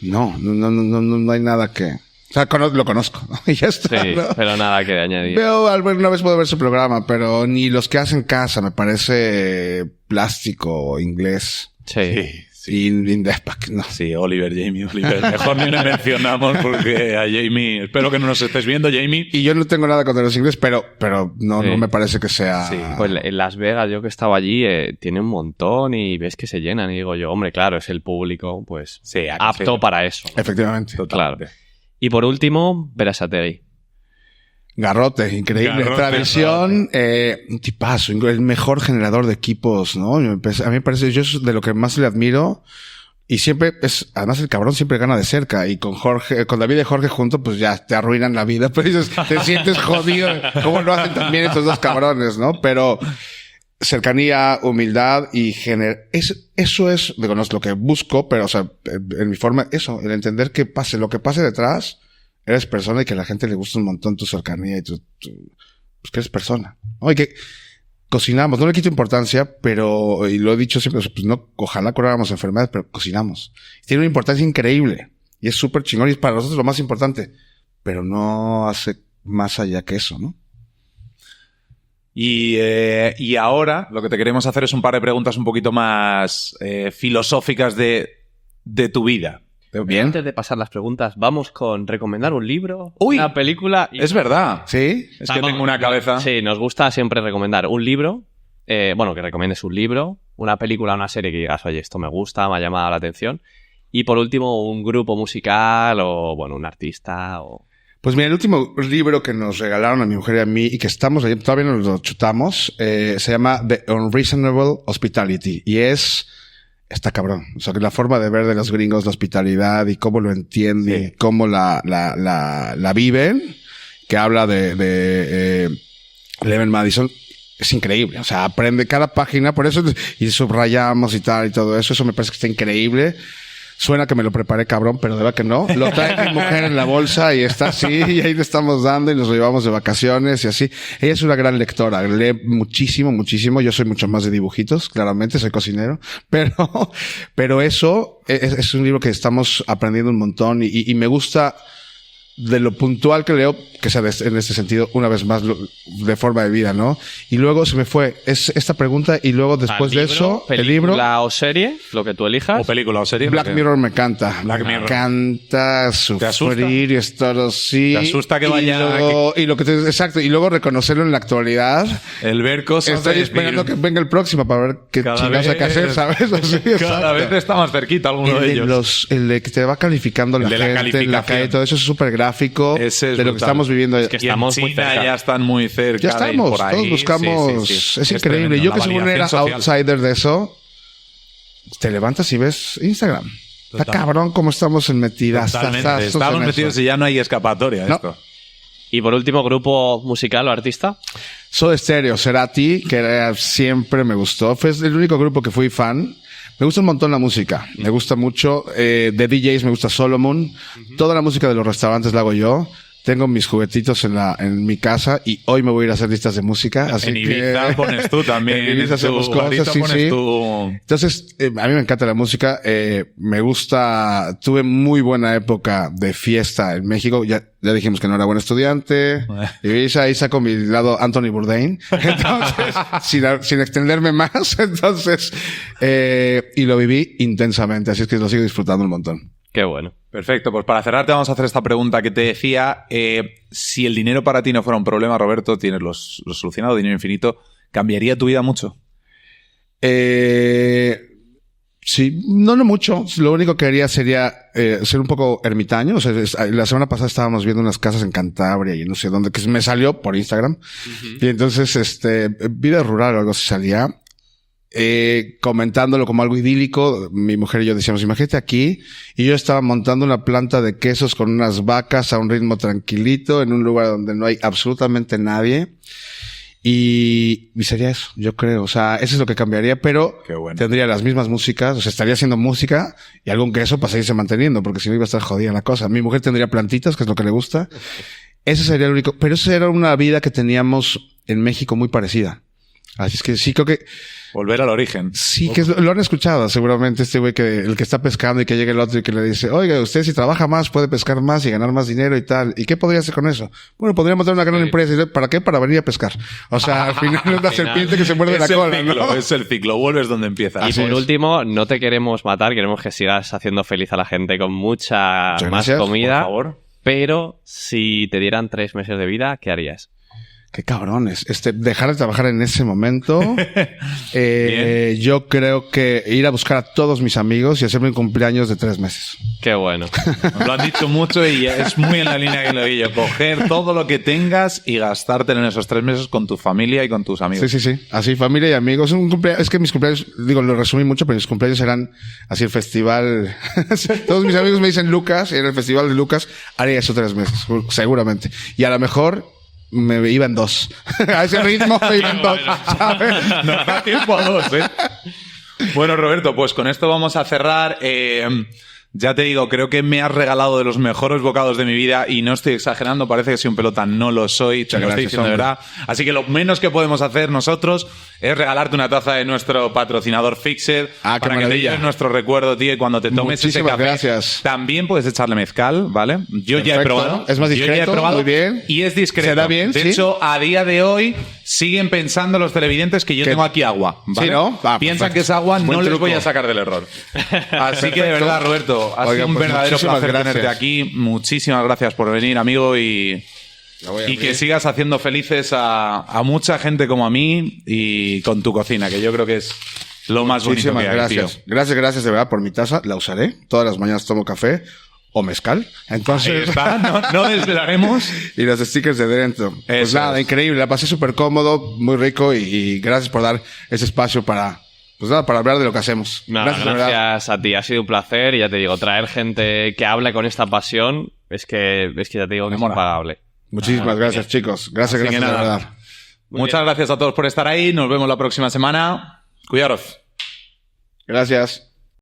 No hay nada que... O sea, lo conozco, ¿no? Y ya está, Sí, ¿no? pero nada que añadir. Una vez puedo ver su programa, pero ni los que hacen casa me parece plástico inglés. Sí. Y no. Sí, Oliver. Mejor ni le mencionamos porque a Jamie... Espero que no nos estés viendo, Jamie. Y yo no tengo nada contra los ingleses, pero no me parece que sea... Sí. Pues en Las Vegas, yo que estaba allí, tiene un montón y ves que se llenan. Y digo yo, hombre, claro, es el público, pues, Sí, apto para eso. Efectivamente. Claro. Y por último, Berasategui. Garrote, increíble. Garrote, Tradición, un tipazo, el mejor generador de equipos, ¿no? A mí me parece, yo es de lo que más le admiro. Y siempre además el cabrón siempre gana de cerca. Y con David y Jorge juntos, pues ya te arruinan la vida. Pero dices, te sientes jodido. ¿Cómo lo hacen también estos dos cabrones, no? Pero cercanía, humildad y eso es, digo, no es lo que busco, pero, o sea, en mi forma, eso, el entender que lo que pase detrás, eres persona y que a la gente le gusta un montón tu cercanía y pues que eres persona, ¿no? Y que cocinamos, no le quito importancia, pero, y lo he dicho siempre, pues no, ojalá curáramos enfermedades, pero cocinamos. Tiene una importancia increíble y es súper chingón y es para nosotros lo más importante, pero no hace más allá que eso, ¿no? Y ahora lo que te queremos hacer es un par de preguntas un poquito más filosóficas de tu vida. Bien. Antes de pasar las preguntas, vamos con recomendar un libro, Uy, una película... Es verdad. ¿Sí? Es que tengo una cabeza. Sí, nos gusta siempre recomendar un libro, que recomiendes un libro, una película, una serie que digas, oye, esto me gusta, me ha llamado la atención. Y por último, un grupo musical o, un artista o... Pues mira, el último libro que nos regalaron a mi mujer y a mí y que estamos leyendo, todavía no lo chutamos, se llama The Unreasonable Hospitality y está cabrón. O sea, que la forma de ver de los gringos la hospitalidad y cómo lo entienden, Sí. cómo la viven, que habla de Leven Madison, es increíble. O sea, aprende cada página, por eso, y subrayamos y tal y todo eso. Eso me parece que está increíble. Suena que me lo preparé cabrón, pero de verdad que no. Lo trae mi mujer en la bolsa y está así, y ahí le estamos dando y nos lo llevamos de vacaciones y así. Ella es una gran lectora, lee muchísimo, muchísimo. Yo soy mucho más de dibujitos, claramente, soy cocinero, pero eso es un libro que estamos aprendiendo un montón y me gusta de lo puntual que leo, que sea en este sentido, una vez más, de forma de vida, ¿no? Y luego se me fue esta pregunta y luego después de eso, el libro... ¿Película o serie? Lo que tú elijas. O película o serie. Black Mirror me encanta. Black Me Mirror. encanta sufrir y estar así. ¿Te asusta que vaya- Exacto. Y luego reconocerlo en la actualidad. El ver cosas... Estoy de esperando espíritu. que venga el próximo para ver qué Cada chingados hay que vez- hacer, ¿sabes? Así, Cada exacto. vez está más cerquita alguno de ellos. El de que te va calificando la El de la gente, la calificación. calle, todo eso es súper gráfico Ese es de lo que brutal. estamos viviendo. Es que Y en estamos muy China cerca. ya están muy cerca. Ya de ir estamos, por ahí. todos buscamos. Sí, sí, sí. Es increíble. tremendo, Yo la que según era validación social. outsider de eso, te levantas y ves Instagram. Está Total. cabrón cómo estamos en metidas. Totalmente. Estamos metidos y ya no hay escapatoria de No. esto. Y por último, grupo musical o artista. Soda Stereo, Cerati, que siempre me gustó. Fue el único grupo que fui fan. Me gusta un montón la música. Me gusta mucho. De DJs me gusta Solomon. Toda la música de los restaurantes la hago yo. Tengo mis juguetitos en mi casa y hoy me voy a ir a hacer listas de música. Así En Ibiza que, pones tú también. En Ibiza hacemos tu cosas, barito sí, pones sí. tú- Entonces, a mí me encanta la música. Me gusta. Tuve muy buena época de fiesta en México. Ya dijimos que no era buen estudiante. Y ahí saco mi lado Anthony Bourdain. Entonces, sin extenderme más. Entonces, y lo viví intensamente. Así es que lo sigo disfrutando un montón. Qué bueno. Perfecto, pues para cerrar te vamos a hacer esta pregunta que te decía. Si el dinero para ti no fuera un problema, Roberto, tienes lo solucionado, dinero infinito, ¿cambiaría tu vida mucho? Sí, no mucho. Lo único que haría sería ser un poco ermitaño. O sea, la semana pasada estábamos viendo unas casas en Cantabria y no sé dónde, que me salió por Instagram. Y entonces, vida rural o algo así salía. Comentándolo como algo idílico, mi mujer y yo decíamos, imagínate aquí, y yo estaba montando una planta de quesos con unas vacas a un ritmo tranquilito, en un lugar donde no hay absolutamente nadie. Y sería eso, yo creo. O sea, eso es lo que cambiaría, pero bueno. Tendría las mismas músicas, o sea, estaría haciendo música y algún queso para seguirse manteniendo, porque si no iba a estar jodida la cosa. Mi mujer tendría plantitas, que es lo que le gusta. Ese sería el único, pero esa era una vida que teníamos en México muy parecida. Así es que sí, creo que... Volver al origen. Sí, que lo han escuchado seguramente este güey el que está pescando y que llega el otro y que le dice, oiga, usted si trabaja más puede pescar más y ganar más dinero y tal. ¿Y qué podría hacer con eso? Bueno, podría montar una gran empresa. ¿Para qué? Para venir a pescar. O sea, al final es la serpiente que se muerde la cola, ciclo, ¿no? Es el ciclo, vuelves donde empieza. Y por último, no te queremos matar, queremos que sigas haciendo feliz a la gente con mucha más comida. Por favor. Pero si te dieran 3 meses de vida, ¿qué harías? Qué cabrones. Dejar de trabajar en ese momento. Yo creo que ir a buscar a todos mis amigos y hacerme un cumpleaños de 3 meses. Qué bueno. Nos lo han dicho mucho y es muy en la línea que lo digo yo. Coger todo lo que tengas y gastártelo en esos 3 meses con tu familia y con tus amigos. Sí. Así, familia y amigos. Es que mis cumpleaños, digo, lo resumí mucho, pero mis cumpleaños eran así el festival. Todos mis amigos me dicen Lucas, era el festival de Lucas. Haría eso 3 meses, seguramente. Y a lo mejor me iba en 2. A ese ritmo me iba en 2, ¿sabes? No da tiempo a 2, ¿eh? Bueno, Roberto, pues con esto vamos a cerrar. Ya te digo, creo que me has regalado de los mejores bocados de mi vida y no estoy exagerando, parece que soy un pelota, no lo soy, te lo estoy diciendo de verdad. Así que lo menos que podemos hacer nosotros es regalarte una taza de nuestro patrocinador Fixed para que te lleves nuestro recuerdo, tío, y cuando te tomes ese café, gracias. También puedes echarle mezcal, ¿vale? Yo Perfecto. ya he probado. Es más discreto, yo ya he probado muy bien. Y es discreto. ¿Se da bien? De ¿Sí? hecho, a día de hoy siguen pensando los televidentes que yo tengo aquí agua, ¿vale? Sí, ¿no? Piensan que es agua, Buen no les truco. voy a sacar del error. Así que de verdad, Roberto, ha sido un pues verdadero placer gracias. tenerte aquí. Muchísimas gracias por venir, amigo, y que sigas haciendo felices a mucha gente como a mí y con tu cocina, que yo creo que es lo más bonito que hay, gracias. tío. Gracias de verdad por mi taza. La usaré. Todas las mañanas tomo café o mezcal. Entonces, Ahí está, no desvelaremos. Y los stickers de dentro. Pues Eso nada, es. increíble. La pasé súper cómodo, muy rico y gracias por dar ese espacio para hablar de lo que hacemos. Nada, de verdad. gracias a ti, ha sido un placer y ya te digo, traer gente que hable con esta pasión es que ya te digo que es impagable. Muchísimas gracias, chicos. Gracias Así que de nada. verdad. Muchas gracias a todos por estar ahí. Nos vemos la próxima semana. Cuidaros. Gracias.